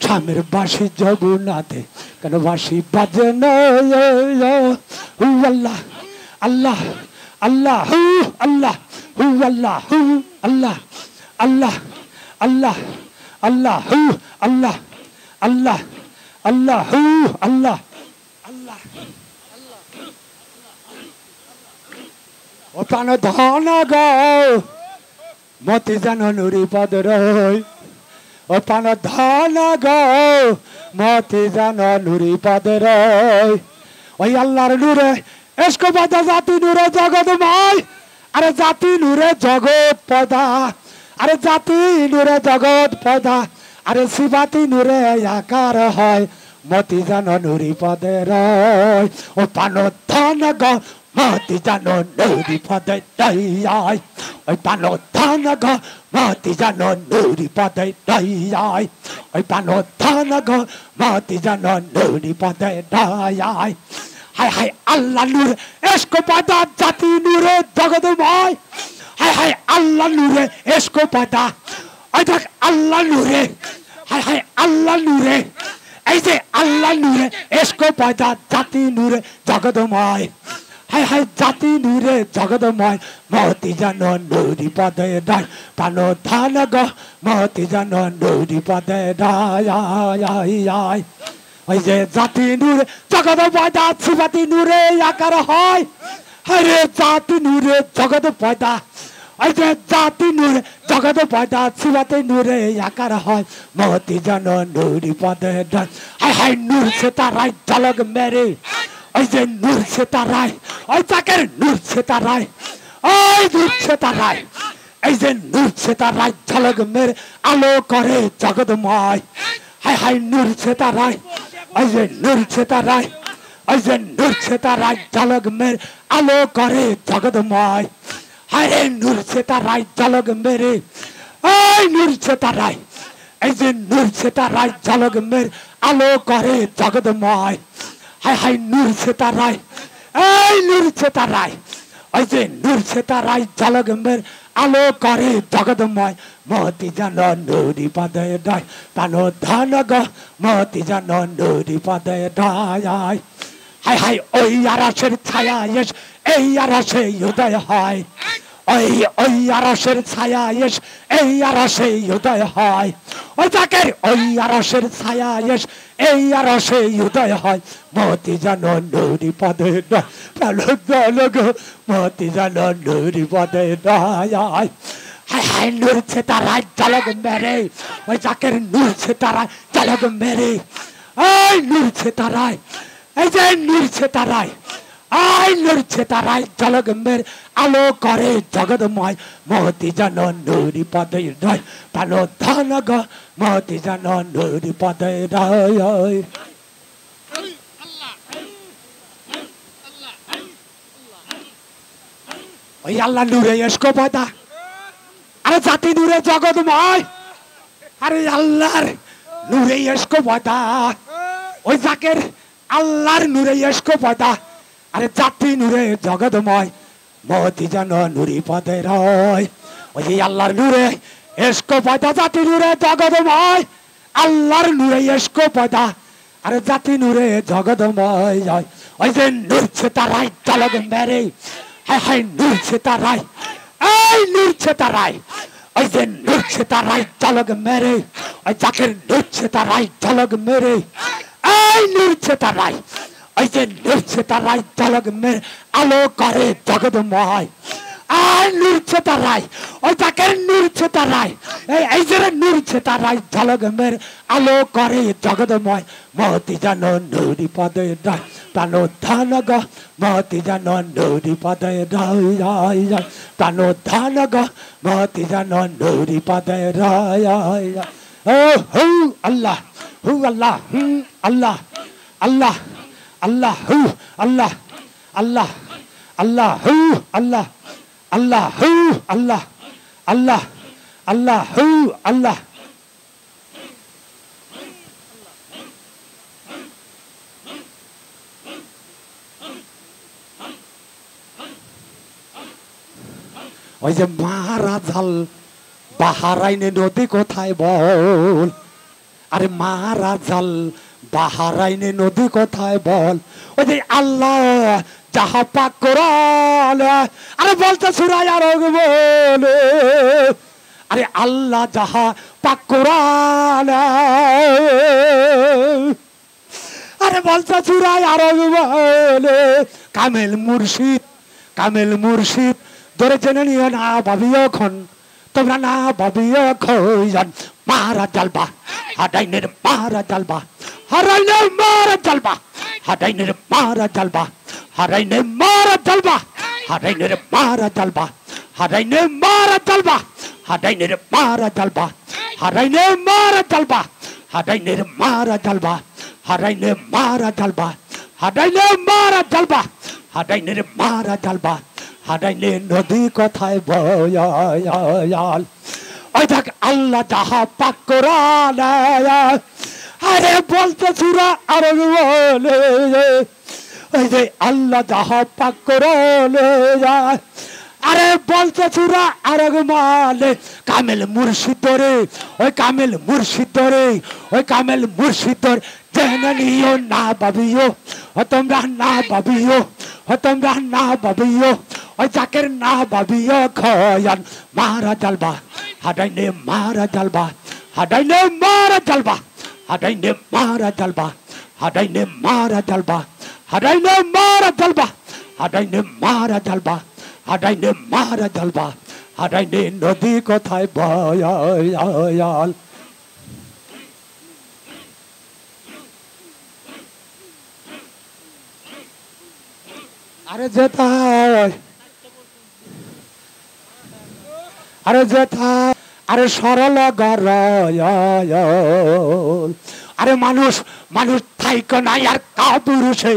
স্বামীর বাঁশি যমুনাতে কেন বাঁশি বাজে না আল্লাহ আল্লাহ আল্লাহ আল্লাহ আল্লাহ আল্লাহ আল্লাহ আল্লাহ আল্লাহ আল্লাহ আল্লাহ আল্লাহ আল্লাহ আল্লাহ ও প্রাণ ধন গাও মতি যেন নুরি পদ রই ও প্রাণ ধন গাও মতি যেন নুরি পদ রই ওই আল্লাহর নূরে এসকো বাদা জাতি নূরে জগৎময় আরে জাতি নূরে জগৎ পদা আরে জাতি নূরে জগৎ পদা আরে শিবাতি নূরে আকার হয় মতি যেন নুরি পদে রয় ও পানো ধন গ মতি যেন নুরি পদে দয়ায় ওই পানো ধন গ মতি যেন নুরি পদে দয়ায় ওই পানো ধন গ মতি যেন নুরি পদে দয়ায় হায় হায় আল্লাহ নূরে এসকো পদা জাতি নূরে জগৎময় হায় হায় আল্লাহ নূরে এসকো পদা ওই দেখ আল্লাহ নূরে হায় হায় আল্লাহ নূরে এই যে আল্লাহ নূরে এসকো পয়দা জাতি নূরে জগৎময় হায় হায় জাতি নূরে জগৎময় মতি যেন নুরি পদে দায় পানো ধান গ মতি যেন নুরি পদে দায় ওই যে জাতি নূরে জগৎ পয়দা শিবাতি নূরে আকার হয় হরে জাতি নূরে জগৎ পয়দা ওই যে জাতি নূরে জগৎ পয়দা শিবাতি নূরে আকার হয় মতি যেন নুরি পদে দায় হায় হায় নূর সে তারাই ঝলক মেরে ওই যে নূর সে তারাই ওই চাকের নূর সে তারাই ওই নূর সে তারাই এই যে নূর সে তারাই ঝলক মেরে আলো করে জগৎময় হায় হায় নূর সে তারাই ওই যে নূর সে তারাই ওই যে নূর সে তারাই ঝলক মেরে আলো করে জগৎময় হায় রে নূর সে তারাই ঝলক মেরে ওই নূর সে তারাই এই যে নূর সে তারাই ঝলক মেরে আলো করে জগৎময় হায় হায় নূর সে তারাই এই নূর সে তারাই ওই যে নূর সে তারাই ঝলক মেরে আলো করে জগৎময় মতি যেন নুরি পদে দায় পানো ধন গ মতি যেন নুরি পদে দায় হায় হায় ওই আরাসের ছায়া এস এই আরাসে উদয় হয় ওই ওই আরশের ছায়া এস এই আরশে উদয় হয় ওই জাকের ওই আরশের ছায়া এস এই আরশে উদয় হয় মতি যেন নুরি পদে মতি যেন নুরি পদে নয় হায় হায় নূরছে তারাই ঝলক মেরে ওই জাকের নূরছে তারাই ঝলক মেরে এই নূরছে তারাই এই যে নূরছে তারাই আই নূরছে তারাই ঝলক মেরে আলো করে জগৎময় মতি যেন নুরি পদে রয় ভালো ধন গ মতি যেন নুরি পদে রয় ওই আল্লাহ নূরে এসকো পয়দা আরে জাতি নূরে জগৎময় আরে আল্লাহর নূরে এসকো পয়দা ওই জাকের আল্লাহর নূরে এসকো পয়দা আরে জাতি নূরে জগৎময় মতি যেন নুরি পদে রয় ওই আল্লাহর নূরে এসকো পয়দা জাতি নূরে জগৎময় আল্লাহর নূরে এসকো পয়দা আরে জাতি নূরে জগৎময় জয় ওই যে নূরছে তারাই ঝলক মেরে হায় হায় নূরছে তারাই এই নূরছে তারাই ওই যে নূরছে তারাই ঝলক মেরে ওই জাকের নূরছে তারাই ঝলক মেরে এই নূরছে তারাই ওই যে নূরছে তারাই ঝলক মেরে আলো করে জগৎময় আর নূরছে তারাই ওই জাকের নূরছে তারাই এই যে নূরছে তারাই ঝলক মেরে আলো করে জগৎময় মতি যেন নুরি পদে রয় প্রাণ ধান গ মতি যেন নুরি পদে রয় রয় রয় প্রাণ ধান গ মতি যেন নুরি পদে রয় রয় ও হু আল্লাহ আল্লাহ আল্লাহ আল্লাহ হু আল্লাহ আল্লাহ আল্লাহ হু আল্লাহ আল্লাহ হু আল্লাহ আল্লাহ আল্লাহ হু আল্লাহ ওই যে মারাজাল বাহারাইনে নদী কোথায় বল আরে মারাজাল বাহারাইনে নদী কোথায় বল ওই যে আল্লাহ যাহা পাক কোরআন আরে বলতে সূরা আরব বলে আরে আল্লাহ যাহা পাক কোরআন আরে বলতে সূরা আরব বলে কামেল মুর্শিদ ধরে জেনে নিও না ভাবিও খন তোমরা না ভাবিও খোঁজন মারা জালবা হাডাইনের মারা জালবা হারাইনে মারা জালবা হাডাইনের মারা জালবা হারাইনে মারা জালবা হাডাইনের মারা জালবা হারাইনে মারা জালবা হাডাইনের মারা জালবা হারাইনে মারা জালবা হাডাইনের মারা জালবা হারাইনে মারা জালবা হাডাইনে মারা জালবা হাডাইনের মারা জালবা হাডাইনে নদী কোথায় বয়াল ওই দেখ আল্লাহ যাহা পাক কোরআন আরে বলতে সূরা আরব বলে ওই যে আল্লাহ যাহা পাক কোরআন আরে বলতে সূরা আরব মানে কামেল মুর্শিদ রে ওই কামেল মুর্শিদ রে ওই কামেল মুর্শিদ জেনে নিও না ভাবিও তোমরা না ভাবিও তোমরা না ভাবিও ওই জাকের না ভাবিও খয়ান মারা জালবা হাডাইনে মারা জালবা হাডাইনে মারা জালবা হাডাইনে মারা জালবা হাডাইনে মারা জালবা হাডাইনে মারা জালবা হাডাইনে মারা জালবা হাডাইনে মারা জালবা হাডাইনে নদী কোথায় বয়াল আরে যেথায় আরে যেথায় আরে সরল গরয় আরে মানুষ থাইকো নাই আর কাপুরুষে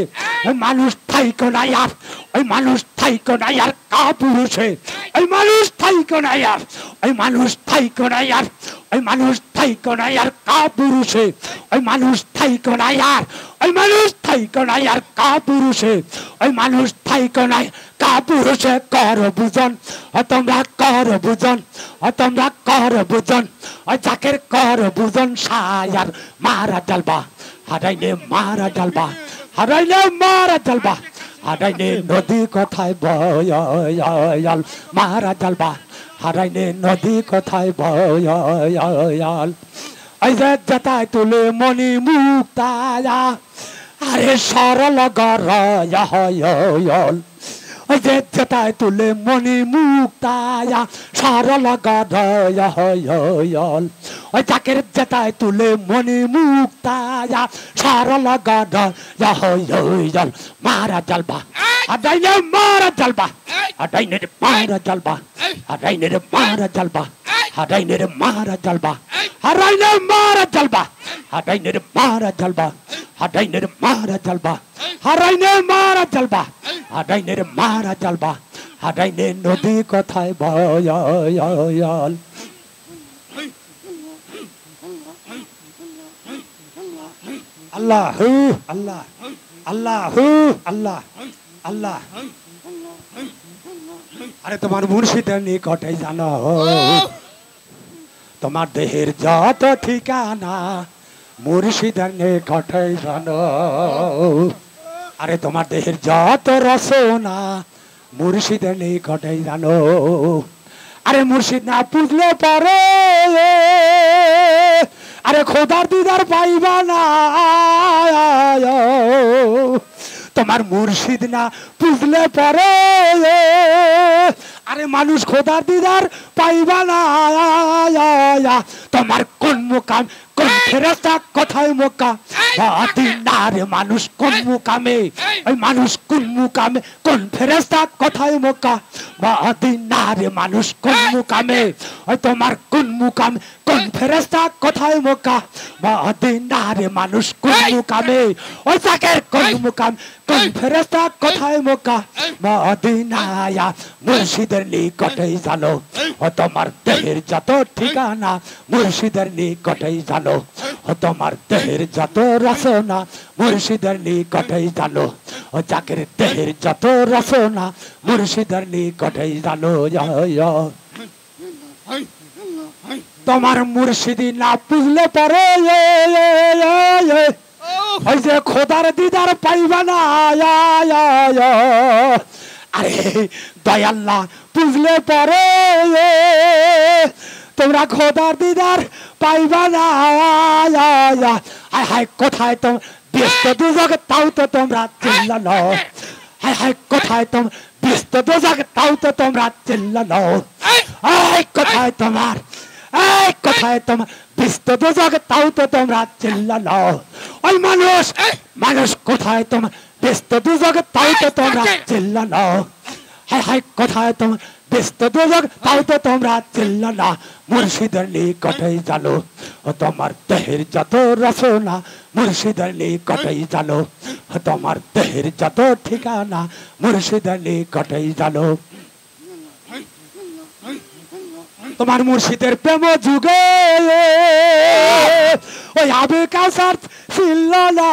মানুষ থাইকো নাই আর ওই মানুষ থাইকো নাই আর কাপুরুষে ওই মানুষ থাইকো নাই আর ওই মানুষ থাইকো নাই আর ওই মানুষ থাইকো নাই আর কাপুরুষে ওই মানুষ থাইকো নাই আর ওই মানুষ থাইকো নাই আর কাপুরুষে ওই মানুষ থাইকো নাই কাপুরুষে কর বুঝন তোমরা কর বুঝন তোমরা কর বুঝন ওই জাকের কর বুঝন সায়ার মারা জালবা হারাইলে মারা জালবা হারাইলে মারা জালবা হারাইনে নদী কোথায় বয়াল মারা জালবা হারাইনে নদী কোথায় বয়াল এই যে যেতায় তুলে মনি মুক্তায়া আরে সরল গরয়াল ওই যে যেতায় তুলে মনি মুক্তায়া সরল গরয়াল ওই চাকের যেতায় তুলে মনি মুক্তায়া সরল গরয়াল মারা জালবা আদাইনে মারা জালবা আদাইনে মারা জালবা আদাইনে মারা জালবা আদাইনে মারা জালবা আদাইনে মারা জালবা আদাইনে মারা জালবা আদাইনে মারা জালবা আদাইনে মারা জালবা আদাইনে মারা জালবা আদাইনে নদী কোথায় বয়াল আল্লাহ আল্লাহ আল্লাহ আল্লাহ আল্লাহ আরে তোমার মুর্শিদের নিকটে জানো তোমার দেহের যত ঠিকানা মুর্শিদের নিকটে জানো আরে তোমার দেহের যত রসনা মুর্শিদের নিকটে জানো আরে মুর্শিদ না বুঝলে পারে আরে খোদার দিদার পাইবা না তোমার মুর্শিদ না বুঝলে পারে আরে মানুষ খোদার দিদার পাইবা না তোমার কোন মুকাম কোন ফেরেশতা কোথায় মুকাম রে মানুষ কোন মুকামে ওই মানুষ কোন মুকামে কোন ফেরেশতা কোথায় মুকাম রে মানুষ কোন মুকামে ওই তোমার কোন মুকাম কোন ফেরেশতা কোথায় মুকাম রে মানুষ কোন মুকামে ওই চাকের কোন মুকাম কোন ফেরেশতা কোথায় মুকাম মদিনায়া মুর্শিদের নিকটে জানো ও তোমার দেহের যত ঠিকানা মুর্শিদের নিকটে জানো ও তোমার দেহের যত রসনা মুর্শিদের নিকটে জানো ও চাকের দেহের যত রসনা মুর্শিদের নিকটে জানো তোমার মুর্শিদি না বুঝলে পরে ওই যে খোদার দিদার পাইবা না আরে দয়াল্লা বুঝলে পরে তোমরা খোদার দিদার পাইবা না হায় হায় কোথায় তোম ব্যস্ত দুজক তাও তো তোমরা চিল্লানো হায় হায় কোথায় তোম ব্যস্ত দুজক তাও তো তোমরা চিল্লানো হায় কোথায় তোমার এই কোথায় তোমার ব্যস্ত দুজক তাও তো তোমরা চিল্লানো ওই মানুষ মানুষ কোথায় তোমার ব্যস্ত দুজক তাও তো তোমরা চিল্লানো হায় হায় কোথায় তোমার ব্যস্ত দুজক তাও তো তোমরা চিল্লানো মুর্শিদের নিকটে জানো ও তোমার দেহের যত রসনা মুর্শিদের নিকটে জানো ও তোমার দেহের যত ঠিকানা মুর্শিদের নিকটে জানো তোমার মুর্শিদের প্রেম যুগে ওই আবে কাউসার ছিল না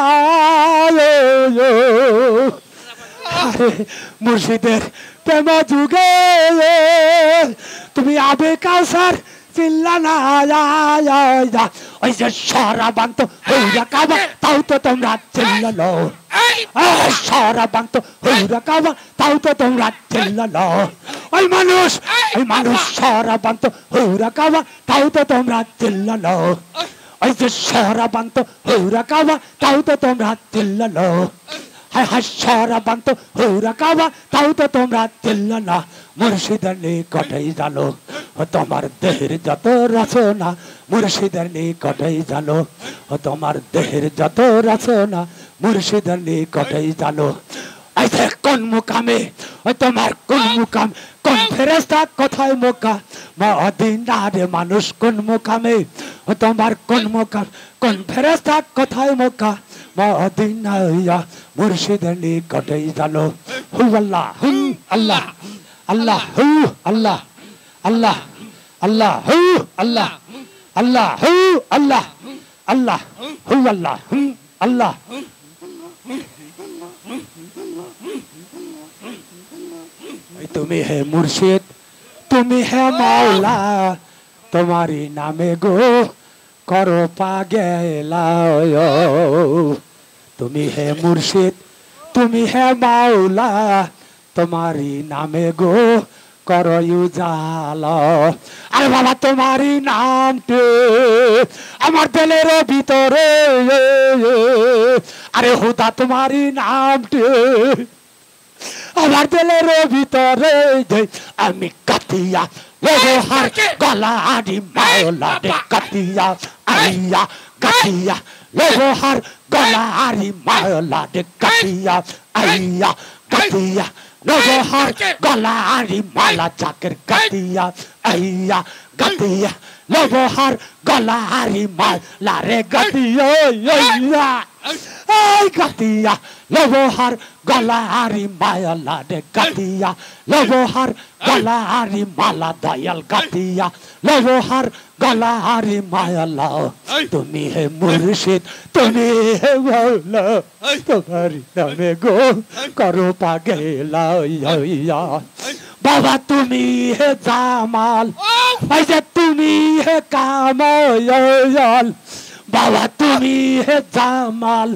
মুর্শিদের প্রেম যুগে তুমি আবে কাউসার চিল্লা না ওই যে সরাবান্ত হইরা কাবা তাও তো তোমরা চিল্লানো সরাবান্ত হইরা কাবা তাও তো তোমরা চিল্লানো ওই মানুষ সরাবান্ত হইরা কাবা তাও তো তোমরা চিল্লানো ওই যে সরাবান্ত হইরা কাবা তাও তো তোমরা চিল্লানো হায় হায় সরাবান্ত হইরা কাবা তাও তো তোমরা চিল্লানো মুর্শিদের নিকটে জানো ও তোমার দেহের যত রচনা মুর্শিদের নিকটে জানো ও তোমার দেহের যত রচনা মুর্শিদের নিকটে জানো আইছে কোন মুকামে ও তোমার কোন মুকাম কোন ফেরেশতা কোথায় মুকাম মদিনারে মানুষ কোন মুকামে ও তোমার কোন মুকাম কোন ফেরেশতা কোথায় মুকাম মদিনায়া মুর্শিদের নিকটে জানো হু আল্লাহ হু আল্লাহ আল্লাহ হু আল্লাহ আল্লাহ আল্লাহ হু আল্লাহ আল্লাহ হু আল্লাহ আল্লাহ হু আল্লাহ হু আল্লাহ তুমি হে মুর্শিদ তুমি হে মাওলা তোমারি নামে গো করো পাগেলা তুমি হে মুর্শিদ তুমি হে মাওলা তোমারি নামে গো করো উজালা আরে বাবা তোমারি নামটি আমার দিলের ভিতরে আরে হুদা তোমারি নামটি আমার দিলের ভিতরে আমি কাতিয়া লোহার গলা আদি মাওলা রে কাতিয়া আইয়া কাতিয়া লোহার গলা আদি মাওলা রে কাতিয়া আইয়া কাতিয়া লোহার গলা আদি মালা চাকের কাতিয়া আইয়া কাতিয়া লোহার গলা আদি মালা রে কাতিয়া আইয়া এই কাতিয়া লোহার গলা আরি মায়ালা রে কাতিয়া লোহার গলা আরি মালা দয়াল কাতিয়া লোহার গলা আরি মায়ালা তুমি হে মুর্শিদ তুমি হে মাওলা তোমারি নামে গো করো পাগেলা ইয়া বাবা তুমি হে জামাল এই যে তুমি হে কামাল বাবা তুমি হে জামাল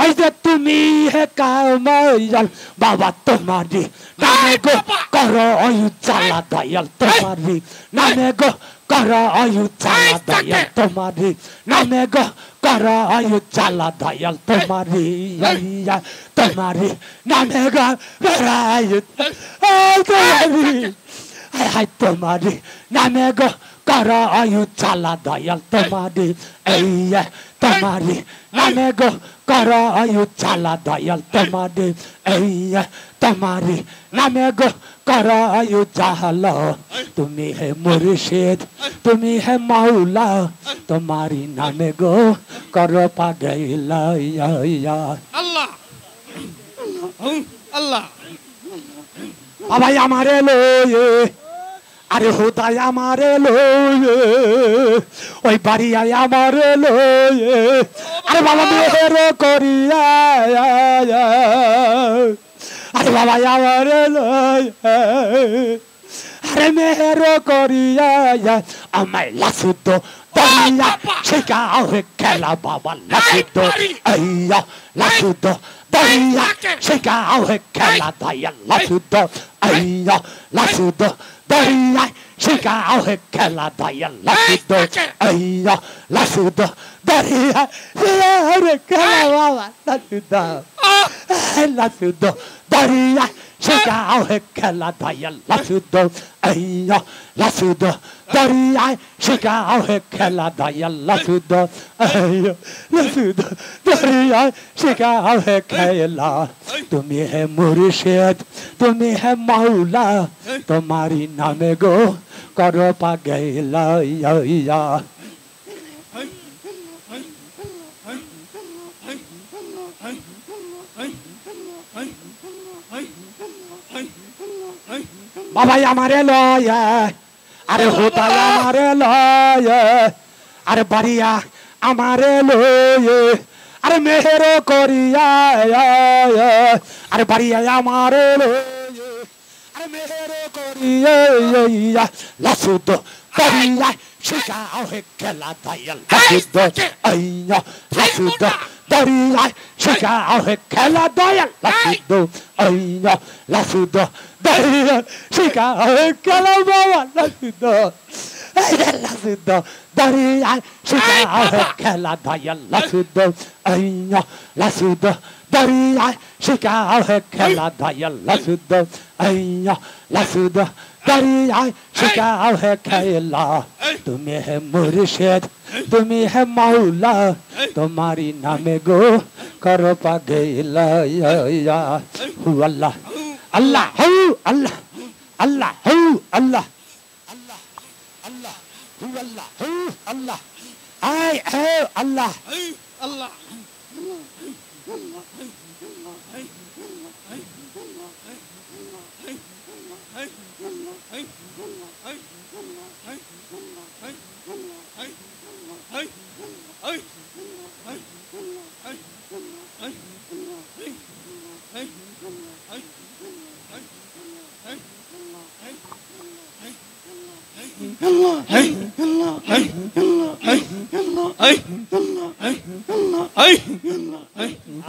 এই যে তুমি হে কামাল বাবা তোমারি নামে গো করো উজালা দয়াল তোমারি নামে গো করো উজালা দয়াল তোমারি নামে গো করো উজালা দয়াল তোমারি তোমারি নামে গো করো তোমারি হাই তোমারি নামে গো করো উজালা দয়াল তোমারি এই তোমারি নামে গো করো উজালা দয়াল তোমারি এই তোমারি নামে গো করো উজালা তুমি হে মুর্শিদ তুমি হে মাওলা তোমারি নামে গো করো পাগলা আল্লাহ আল্লাহ বাবা আমারে লয়ে আরে হুদাই আমারে লয়ে ওই বাড়িয়া আমারে লয়ে আরে বাবা মেহের করিয়া আরে বাবা আমারে লয়ে আরে মেহের করিয়া আমায় লাসুতো দরিয়া শেখাও হে খেলা বাবা লাসুতো আইয়া লাসুতো দরিয়া শেখাও হে খেলা দয়া লাসুতো আইয়া লাসুতো দরিয়া শেখাও হে খেলা দয়া লাসুতো আইয়া লাসুতো দরিয়া শেখাও হে খেলা বাবা লাসুতো লাসুতো দরিয়া শেখাও হে খেলা দয়া লাসুতো আইয়া লাসুতো দরিয়া শেখাও হে খেলা দয়া লাসুতো আইয়া লাসুতো দরিয়া শেখাও হে খেলা তুমি হে মুর্শিদ তুমি হে মাওলা তোমারি নামে গো করো পাগলা ইয়া বাবা আমারে লয়ে আরে হুদাই আমারে লয়ে আরে বাড়িয়া আমারে লয়ে আরে মেহের করিয়া আরে বাড়িয়া আমারে লয়ে আরে মেহের করিয়া লাসুতো দরিয়া শেখাও হে খেলা দয়াল লাসুতো আইয়া লাসুতো দরিয়া শেখাও হে খেলা দয়াল লাসুতো আইয়া লাসুতো দরিয়া শেখাও হে খেলা বাবা লাসুতো লাসুতো দরিয়া শেখাও হে খেলা দয়াল লাসুতো আইয়া লাসুতো দরিয়া শেখাও হে খেলা দয়াল লাসুতো আইয়া লাসুতো দরিয়া শেখাও হে খেলা তুমি হে মুর্শিদ তুমি হে মাওলা তোমারি নামে গো করো পাগলা হু আল্লাহ আল্লাহ হু আল্লাহ আল্লাহ হু আল্লাহ আল্লাহ আল্লাহ হু আল্লাহ হু আল্লাহ আই হে আল্লাহ আল্লাহ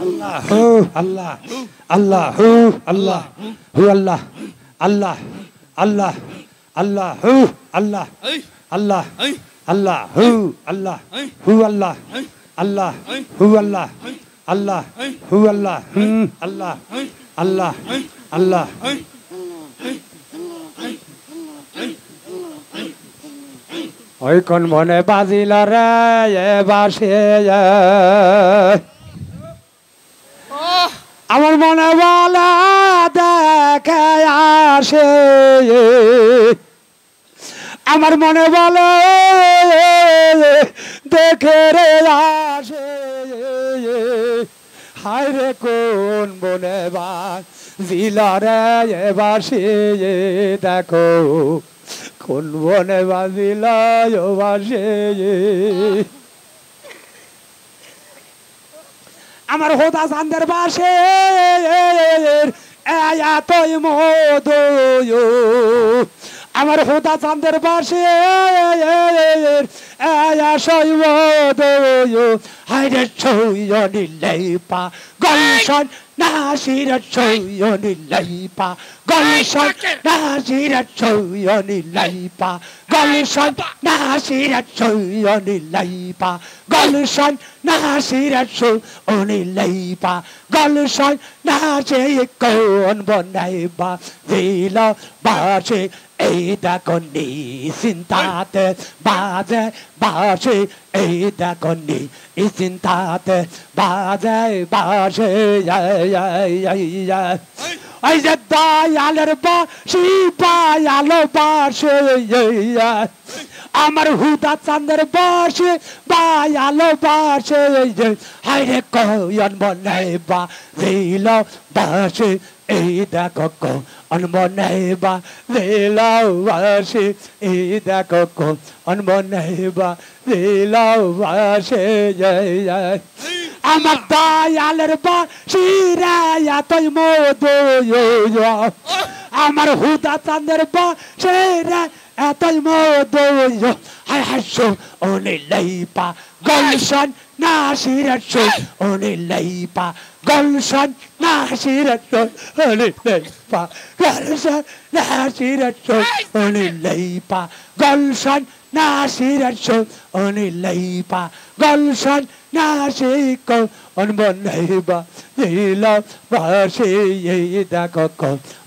আল্লাহ আল্লাহ আল্লাহ আল্লাহ আল্লাহ আল্লাহ আল্লাহ আল্লাহ আল্লাহ আল্লাহ আল্লাহ আল্লাহ আল্লাহ আল্লাহ আল্লাহ আল্লাহ আল্লাহ আল্লাহ আল্লাহ আল্লাহ ওই কোন মনে বাজিল রে বাসে আমার মনে বলা দেখে আসে আমার মনে বলে দেখে রে আসে হায় রে কোন মনে বাজিল রে বাসে দেখো কোন বনে বাজিল বাসে আমার হোদা চান্দের বাসে এতই মধু আমার হোদা চান্দের বাসে এসই মধু হাইরে ছইয়নি লেপা গলশন নাসির ছইয়নি লেপা গলশন নাসির ছইয়নি লেপা গলশন নাসির ছইয়নি লেপা গলশন নাসির ছইয়নি লেপা গলশন নাসে কোন বনাইবা দিল বাসে এই দেখো নি চিন্তাতে বাজে বাসে এই দেখো নি চিন্তাতে বাজে বাসে এই যে দয়ালের বাসি পায়ালো বাসে আমার হুদা চাঁদের বাসে পায়ালো বাসে হাইরে কয়ন বনাইবা দিল বাসে এই দেখো কোন বনাইবা দিল বাসে এই দেখো কোন বনাইবা দিল বাসে আমার দয়ালের বাসি রে এতই মধু আমার হুদা চাঁদের বাসে রে এতই মধু হায় হাসো ওনে লাইপা গলশন নাসিরত ওনে লাইপা গলশন নাসিরত ওনে লাইপা গলশন নাসিরত ওনে লাইপা গলশন নাসিরত ওনে লাইপা গলশন নাসিক অনবনাইবা দিল বাসে এই দেখো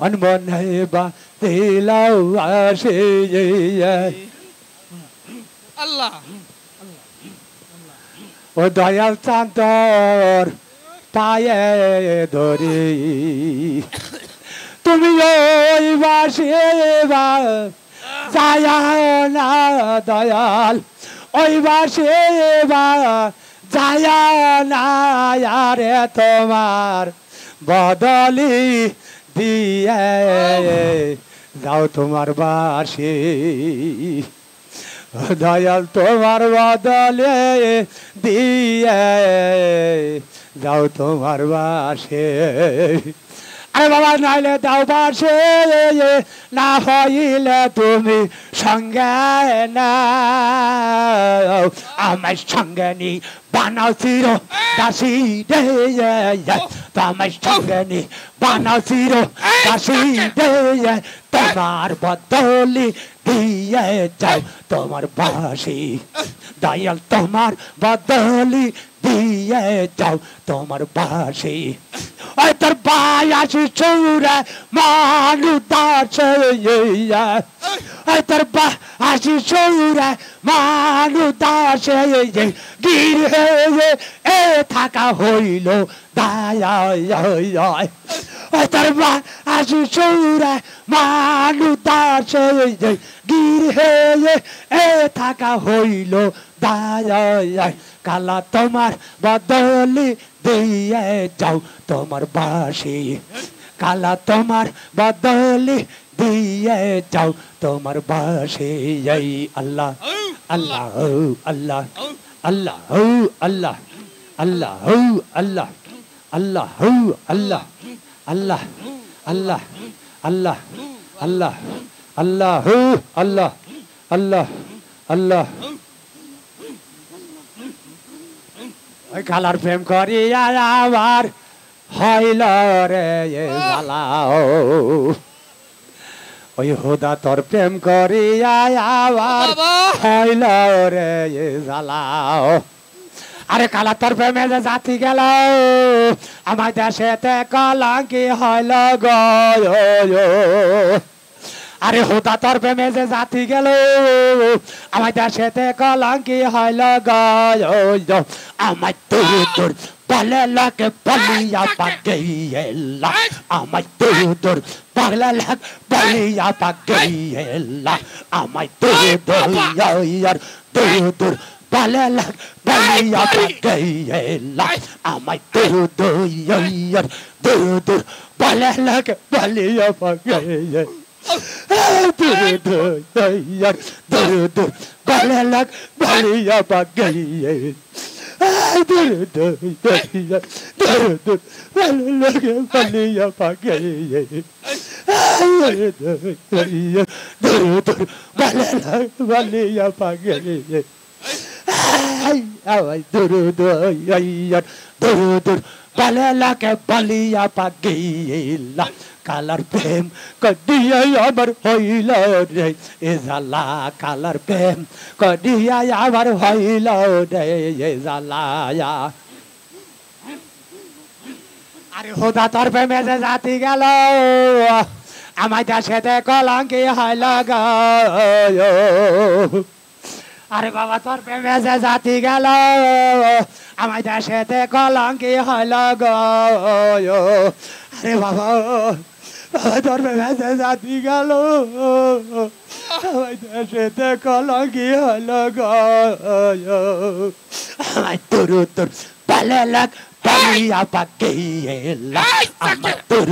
অনবনাইবা দিল বাসে আল্লাহ ও দয়াল চাঁদর পায়ে ধরি তুমি ওই বাসে যায় না দয়াল ওই বাসে যায় না রে তোমার বদলি দিয়ে যাও তোমার বাসে দয়াল তোমার বদলে দিয়ে যাও তোমার বাসে আরে বাবা নাইলে দাও বাসে না হইলে তুমি সঙ্গে না আমার সঙ্গে নি বানাও চির দাসী দে তোমার সঙ্গে নি বানাও চির দাসী দে তোমার বদলি দিয়ে যাও তোমার বাসি দয়াল তোমার বদলি দিয়ে যাও তোমার বাসি ওই তোর বায়াসি চৌরা মানু দাসে ওই তোর বায়াসি চৌরা মানু দাসে গির হয়ে এ থাকা হইল দায়া ওই তোর বায়াসি চৌরা মানু দাসে গির হয়ে এ থাকা হইল দায়া কালা তোমার বদলি দিয়ে যাও তোমার বাসি কালা তোমার বদলি দিয়ে যাও তোমার বাসি এই আল্লাহ আল্লাহ আল্লাহ আল্লাহ আল্লাহ আল্লাহ আল্লাহ আল্লাহ আল্লাহ আল্লাহ আল্লাহ আল্লাহ আল্লাহ আল্লাহ আল্লাহ আল্লাহ আল্লাহ ওই কালার প্রেম করিয়া আবার হইল রে জ্বালাও ওই হুদা তোর প্রেম করিয়া আবার হইল রে জ্বালাও আরে কালা তোর প্রেমে যে জাতি গেল আমার দেশেতে কলঙ্কি হইল গো আরে হুদা তোর প্রেমে যে জাতি গেল আমার দেশেতে কলঙ্কি হইল গো আমার তোর পালে লাগে পালিয়া পাগেলা আমার তোর পাগলা লাগ পালিয়া পাগেলা আমার তোর পালে লাগ পালিয়া পাগেলা আমার তোর পালে লাগ পালিয়া পাগেলা পালে লাগ পালিয়া পাগেলা পালিয়া পাগে পালিয়া পাগে পালাকে পালিয়া পাগেলা কালার প্রেম কদিয়া আমার হইল রে এ জ্বালা কালার প্রেম কদিয়া আমার হইল রে এ জ্বালা আরে হুদা তোর প্রেমে যে জাতি গেল আমার দেশেতে কলঙ্কি হইল গো আরে বাবা তোর প্রেমে যে জাতি গেল আমার দেশেতে কলঙ্কি হইল গো আরে বাবা তোর প্রেমে যে জাতি গেল আমার দেশেতে কলঙ্কি হইল গো আমার তোর পালে লাগ পালিয়া পাগেলা আমার তোর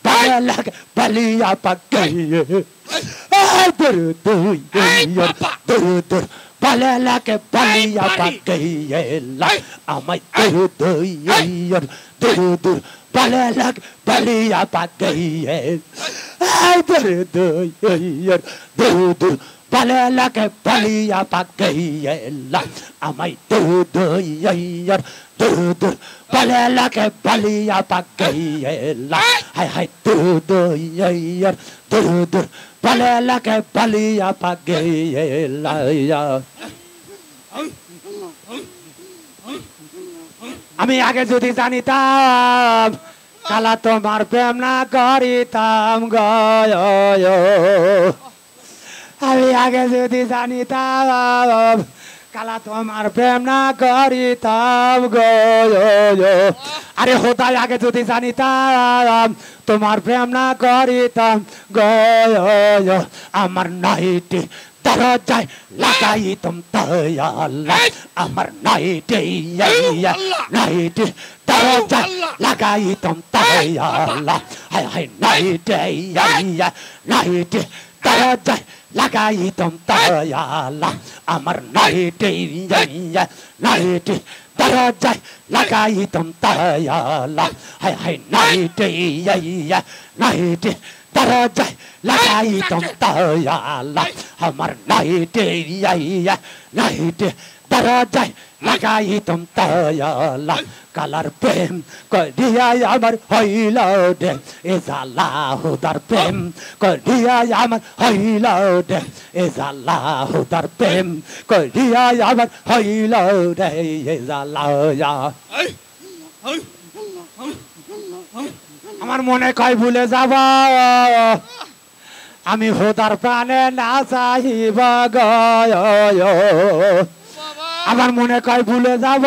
পালে লাগ পালিয়া পাগেলা পালে লাগে পালিয়া পাগেলা আমার তোর পালে লাগ পালিয়া পাগেলা পালে লাগে পালিয়া পাগেলা আমার তোর পালে লাগে পালিয়া পাগেলা হায় হায় তোর পালে লাগে পালিয়া পাগেলা আমি আগে যদি জানিতাম কালা তোমার প্রেম না করিতাম গয় আমি আগে যদি জানিতাম কালা তোমার প্রেম না করিতাম গো আরে হোতায় আগে যদি জানিতাম তোমার প্রেম না করিতাম গো আমার নাইটি দরজায় লাগাইতাম তয়ালা আমার নাইটি দরজায় লাগাইতাম তয়ালা হায় হায় নাইটি দরজায় লাগাইতাম তয়ালা আমার নাইটি দরজায় লাগাইতাম তয়ালা হায় হায় নাইটি দরজায় লাগাইতাম তয়ালা আমার নাইটি দরজায় লাগাইতাম তয়ালা কালার প্রেম কদিয়া আমার হইল রে এ জ্বালা হুদার প্রেম কদিয়া আমার হইল রে এ জ্বালা হুদার প্রেম কদিয়া আমার হইল রে এ জ্বালা আমার মনে কয় ভুলে যাব আমি হুদার প্রাণে না চাহিব গয় আমার মনে কয় ভুলে যাব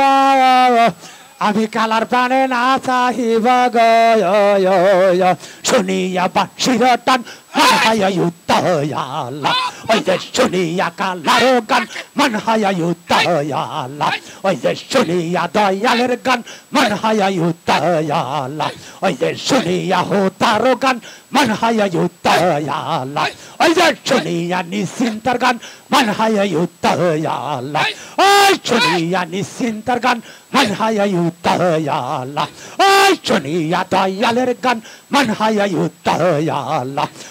আমি কালার প্রাণে না চাহিব গয় শুনিয়া বাঁশির টান মন হায় উত্তয়ালা ওই যে শুনিয়া কালার গান মন হায় উত্তয়ালা ওই যে শুনিয়া দয়ালের গান মন হায় উত্তয়ালা ওই যে শুনিয়া হোতার গান মন হায় উত্তয়ালা ওই যে শুনিয়া নিশ্চিন্তার গান মন হায় উত্তয়ালা ওই শুনিয়া নিশ্চিন্তার গান মন হায় উত্তয়ালা ওই শুনিয়া দয়ালের গান মন হায় উত্তয়ালা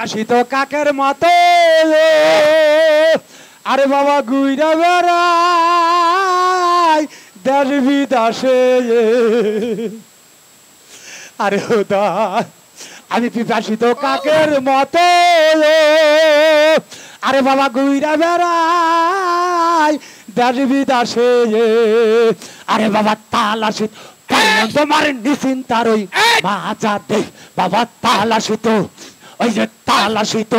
পিপাসিত কাকের মতো আরে বাবা গুইরা বেড়াই দেশ বিদেশে আরে হুদা আমি পিপাসিত কাকের মতো আরে বাবা গুইরা বেড়াই দেশ বিদেশে আরে বাবা তালাশিত তোমার নিশ্চিন্তার ওই মাজা দে বাবা তালাশিত ওই যে তালাশিত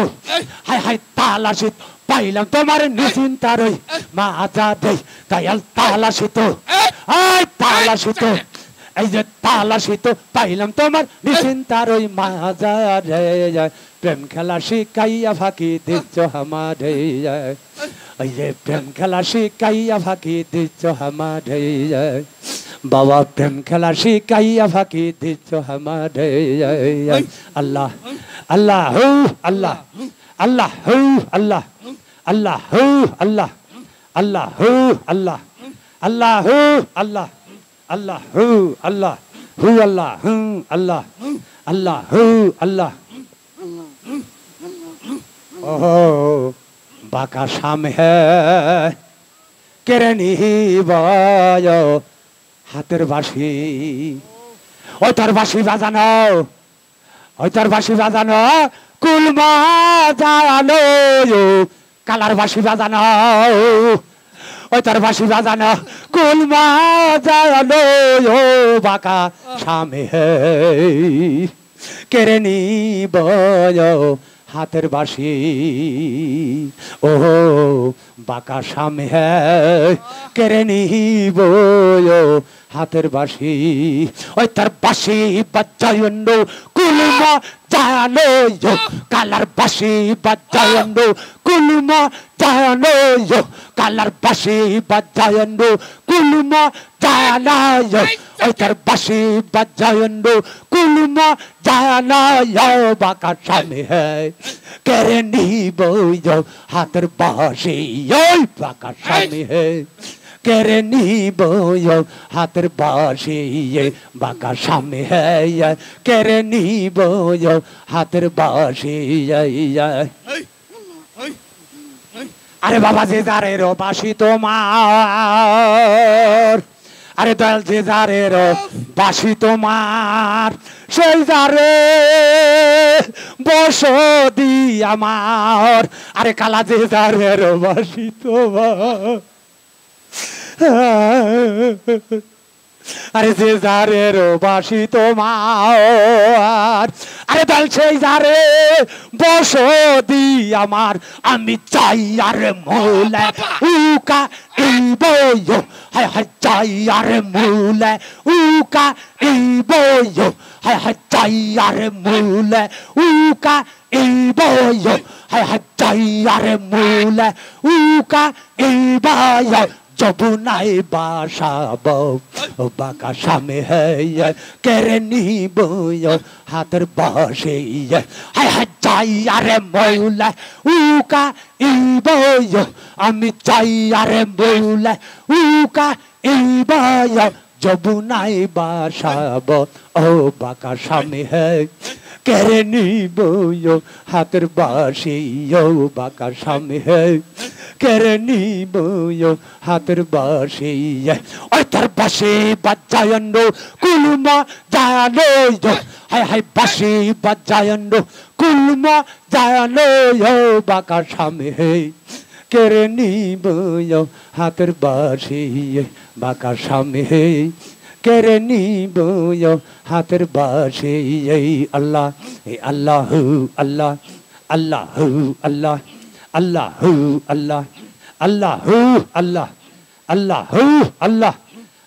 হায় হায় তালাশিত পাইলাম তোমার নিশ্চিন্তার ওই মাজা দে দয়াল তালাশিত আয় তালাশিত এই যে তালাশিত পাইলাম তোমার নিশ্চিন্তার ওই মাজা রে প্রেম খেলা শিখাইয়া ফাঁকি দিচ্ছ আমারে ওই যে প্রেম খেলা শিখাইয়া ফাঁকি দিচ্ছ আমারে বাবা প্রেম খেলা শিখাইয়া ফাঁকি দিচ্ছ আমারে আল্লাহ আল্লাহ হু আল্লাহ আল্লাহ হু আল্লাহ আল্লাহ হু আল্লাহ আল্লাহ হু আল্লাহ আল্লাহ হু আল্লাহ আল্লাহ হু আল্লাহ হু আল্লাহ হু আল্লাহ আল্লাহ হু আল্লাহ ওহো বাঁকা শাম হ্যাঁ কেড়ে নিবায় হাতের বাঁশি ওই তার বাঁশি বাজানো ওই তার বাঁশি বাজানো কুলমা জানো কালার বাঁশি বাজানো ওই তার বাঁশি বাজানো কুলমা জানো বাঁকা শামে কেড়ে নিবায় হাতের বাঁশি ও বাঁকা সামে কেড়ে নিব হাতের বাঁশি ওই তার বাঁশি বাজায়ন কুলমা জানো কালার বাঁশি বাজায়ন কুলমা জানো কালার বাঁশি বাজায়ন কুলমা জানায় ওই তার বাঁশি বাজায়ন কুলমা জানায় বাঁকা সামে কেড়ে নিব হাতের বাঁশি ওই বাঁকা সামে কেড়ে নিব হাতের বাঁশি বাঁকা সামনে কেড়ে নিব হাতের বাঁশি আরে বাবা যে যারের বাঁশি তোমার আরে দয়াল যে যারের বাঁশি তোমার সেই যারে বসতি আমার আরে কালা যে যারের বাঁশি তোমার আরে যে যারের বাঁশি তোমার আরে দল সেই যারে বসতি আমার আমি চাই আর মূলে উকা এই বইও হায় হায় চাই আর মূলে উকা এই বইও হায় হায় চাই আর মূলে উকা এই বইও হায় হায় চাই আর মূলে উকা এই বইও যবুনাই বাসাব বাঁকা সামে কেড়ে নিব হাতের বাঁশি হায় হায় চাই আরে মৌলা উকা ইব আমি চাই আরে মৌলা উকা ইব যবুনাই বাসাব ও বাঁকা সামে কেড়ে নিব হাতের বাঁশি ও বাঁকা সামে কেড়ে নিব হাতের বাঁশি ওই তার বাঁশি বাজায়ন কুলমা জানো হায় হায় বাঁশি বাজায়ন কুলমা জানো বাঁকা সামে কেড়ে নিব হাতের বাঁশি বাঁকা সামে কেড়ে নিব হাতের বাঁশি আল্লাহ আল্লাহ আল্লাহ আল্লাহ আল্লাহ আল্লাহ আল্লাহ আল্লাহ আল্লাহ আল্লাহ আল্লাহ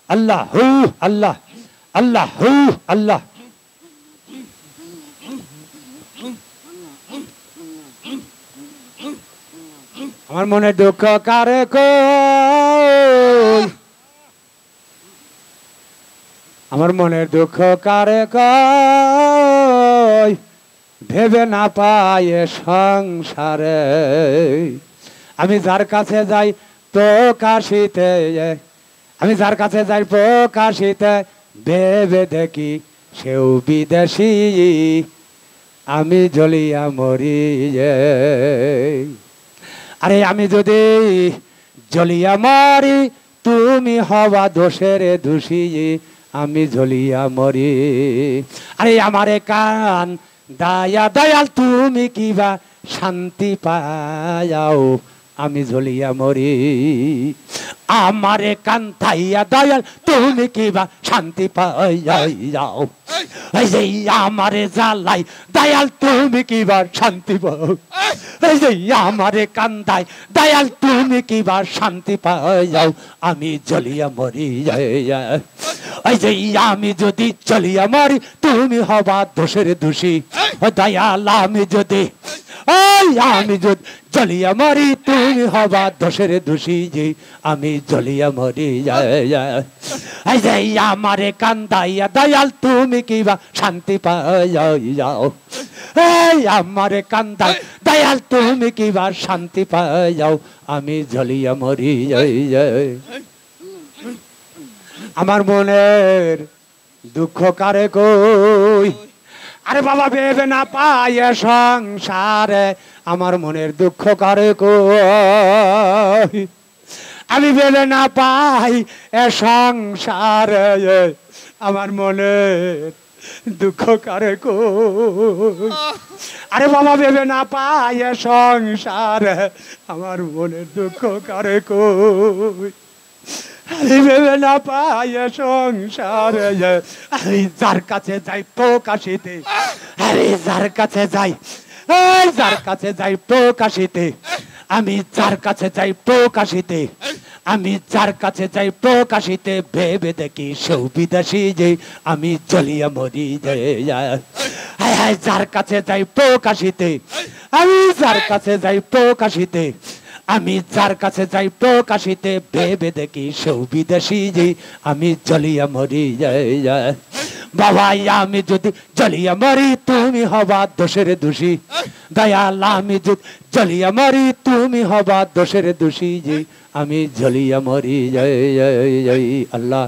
আল্লাহ আল্লাহ আল্লাহ আল্লাহ আমার মনে দুঃখ কারে কই আমার মনের দুঃখ কারে কই ভেবে না পায় সংসারে আমি যার কাছে যাই প্রকাশিতে আমি যার কাছে যাই প্রকাশিতে ভেবে দেখি সেও বিদেশি আমি জ্বলিয়া মরি যে। আরে আমি যদি জ্বলিয়া মরি তুমি হবা দোষের দোষী, আমি জ্বলিয়া মরি। আরে আমারে কান দায়া দয়াল তুমি কিবা শান্তি পাও, আমি জ্বলিয়া মরি। আমারে কান দাইয়া দয়াল তুমি কিবা শান্তি পাইয়াও, এই যে আমারে জ্বালাই দয়াল তুমি কিবা শান্তি পাও, এই যে আমারে কান্দাই দয়াল তুমি কিবা শান্তি পাইয়াও, আমি জ্বলিয়া মরি। এই যে আমি যদি জ্বলিয়া মরি তুমি হবা দোষের দোষী, দয়াল আমি যদি আমি যদি জ্বলিয়া মরি তুমি হবা দোষের দোষী, যে আমি জ্বলিয়া মরি। এই যে আমারে কান্দাইয়া দয়াল তুমি কিবা শান্তি পাইয়াও, এই আমারে কান্দাই দয়াল তুমি কিবা শান্তি পাইয়াও, আমি জ্বলিয়া মরি। আমার মনের দুঃখ কারে কই, আরে বাবা ভেবে না পায় সংসারে, আমার মনের দুঃখ কারে কই, আমি ভেবে না পাই এ সংসারে, আমার মনের দুঃখ কারে কই। আরে বাবা ভেবে না পাই এ সংসারে, আমার মনের দুঃখ কারে কই। আমি ভেবে না পাই সংসারে, আমি যার কাছে যাই প্রকাশিতে, আমি যার কাছে যাই, যার কাছে যাই প্রকাশিতে, আমি যার কাছে যাই প্রকাশিতে, আমি যার কাছে যাই প্রকাশিতে, ভেবে দেখি সেও বিদেশি, যে আমি জ্বলিয়া মরি। যার কাছে যাই প্রকাশিতে, আমি যার কাছে যাই প্রকাশিতে, আমি যার কাছে যাই প্রকাশিতে, ভেবে দেখি সেও বিদেশি, যে আমি জ্বলিয়া মরি। বাবা আমি যদি জ্বলিয়া মরি তুমি হবা দোষের দোষী, দয়াল আমি যদি জ্বলিয়া মরি তুমি হবা দোষের দোষী, যে আমি জ্বলিয়া মরি। আল্লাহ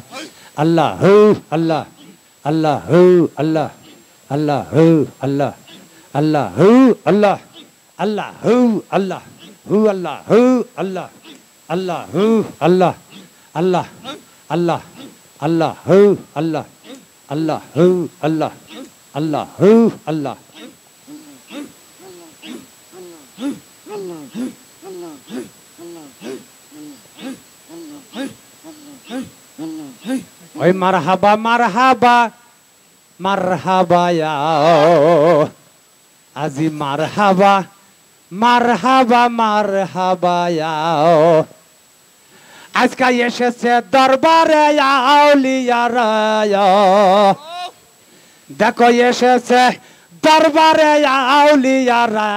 আল্লাহ হু আল্লাহ, আল্লাহ হু আল্লাহ, আল্লাহ হু আল্লাহ, আল্লাহ হু আল্লাহ, আল্লাহ হু আল্লাহ, হু আল্লাহ হু আল্লাহ, আল্লাহ হু আল্লাহ, আল্লাহ আল্লাহ, আল্লাহ হু আল্লাহ, আল্লাহ হু আল্লাহ, আল্লাহ হু আল্লাহ। ওই মারহাবা মারহাবা মারহাবা আজি মারহাবা মারহাবা মারহাবা, আজকে এসেছে দরবারে আউলিয়ারা, দেখো এসেছে দরবারে আউলিয়ারা,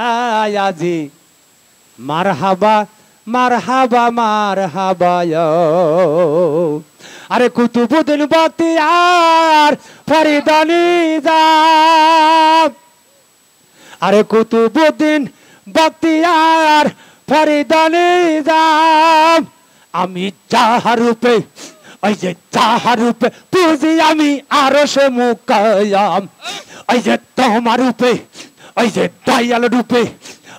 আজি মারহাবা মারহাবা মারহাবা। আরে কুতুবুদ্দিন বখতিয়ার ফরিদ নিজাম, আরে কুতুবুদ্দিন বখতিয়ার ফরিদ নিজাম, আমি যাহার রূপে, ওই যে যাহার রূপে পুজি আমি আরশে মুকায়াম, ওই যে তোমার রূপে, ওই যে দয়াল রূপে,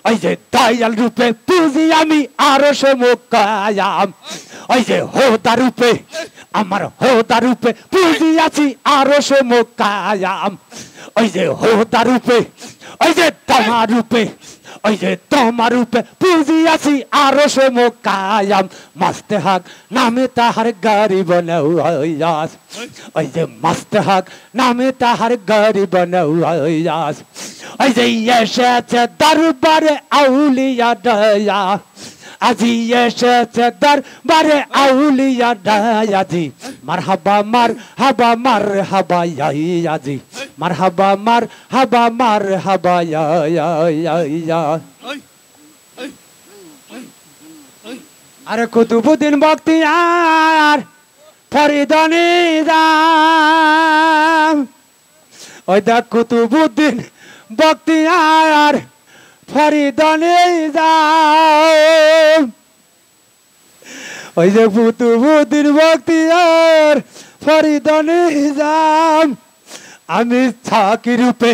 ওই যে দয়াল রূপে পুজি আমি আরশে মুকায়াম, ওই যে হোদা রূপে, আমার হোদা রূপে পুজি আছি আরশে মুকায়াম, ওই যে হোদা রূপে, ওই যে তোমার রূপে, ওই যে তোমার রূপে পুজি আছি আরশে মুকায়াম, মাস্তে হক নামে তাহার গরিব নওয়াজ, ওই যে মাস্তে হক নামে তাহার গরিব নওয়াজ, ওই যে এসেছে দরবারে আউলিয়া দয়া, আজি এসেছে দরবারে আউলিয়া দয়াজি, মারহাবা মারহাবা মারহাবা আজি, মারহাবা মারহাবা মারহাবা। আরে কুতুবুদ্দিন বখতিয়ার ফরিদ নিজাম, ওই দেখ কুতুবুদ্দিন বখতিয়ার ফরিদ নিজাম, ওই যে কুতুবুদ্দিন বখতিয়ার ফরিদ নিজাম, আমি সাকি রূপে,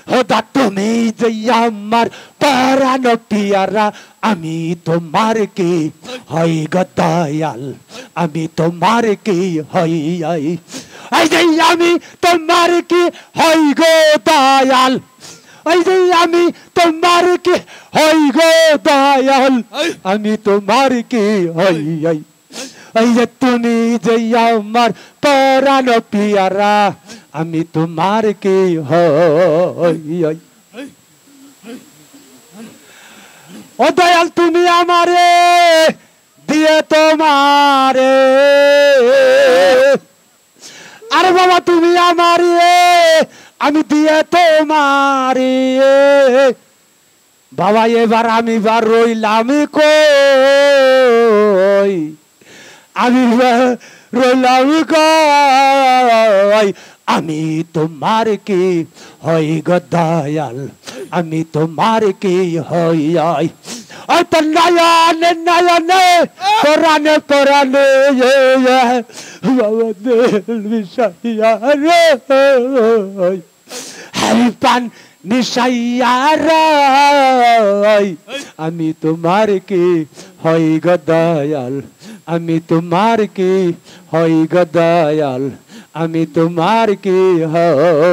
খোদা তুমি যে আমার পরানো পিয়ারা আমি তোমার কি হই গো দয়াল আমি তোমার কি হই এই যে আমি তোমার কি হই গো দয়াল এই যে আমি তোমার কি হই গো দয়াল আমি তোমার কি হই এই যে তুমি যে আমার পরানো পিয়ারা আমি তোমার কি হই ও দয়াল তুমি আমারে দিয়ে তোমারে আরে বাবা তুমি আমারে আমি দিয়ে তোমারে বাবা এবার আমি বার রইলাম কই আমি রইলাম কই আমি তোমার কি হই গো দয়াল আমি তোমার কি হই ওই তো নয়নে নয়নে কোরআনে কোরআনে বাবা দিল মিশাইয়া রে হারিপান মিশাইয়া রে আমি তোমার কি হই গো দয়াল আমি তোমার কি হই গো দয়াল আমি তোমার কি হই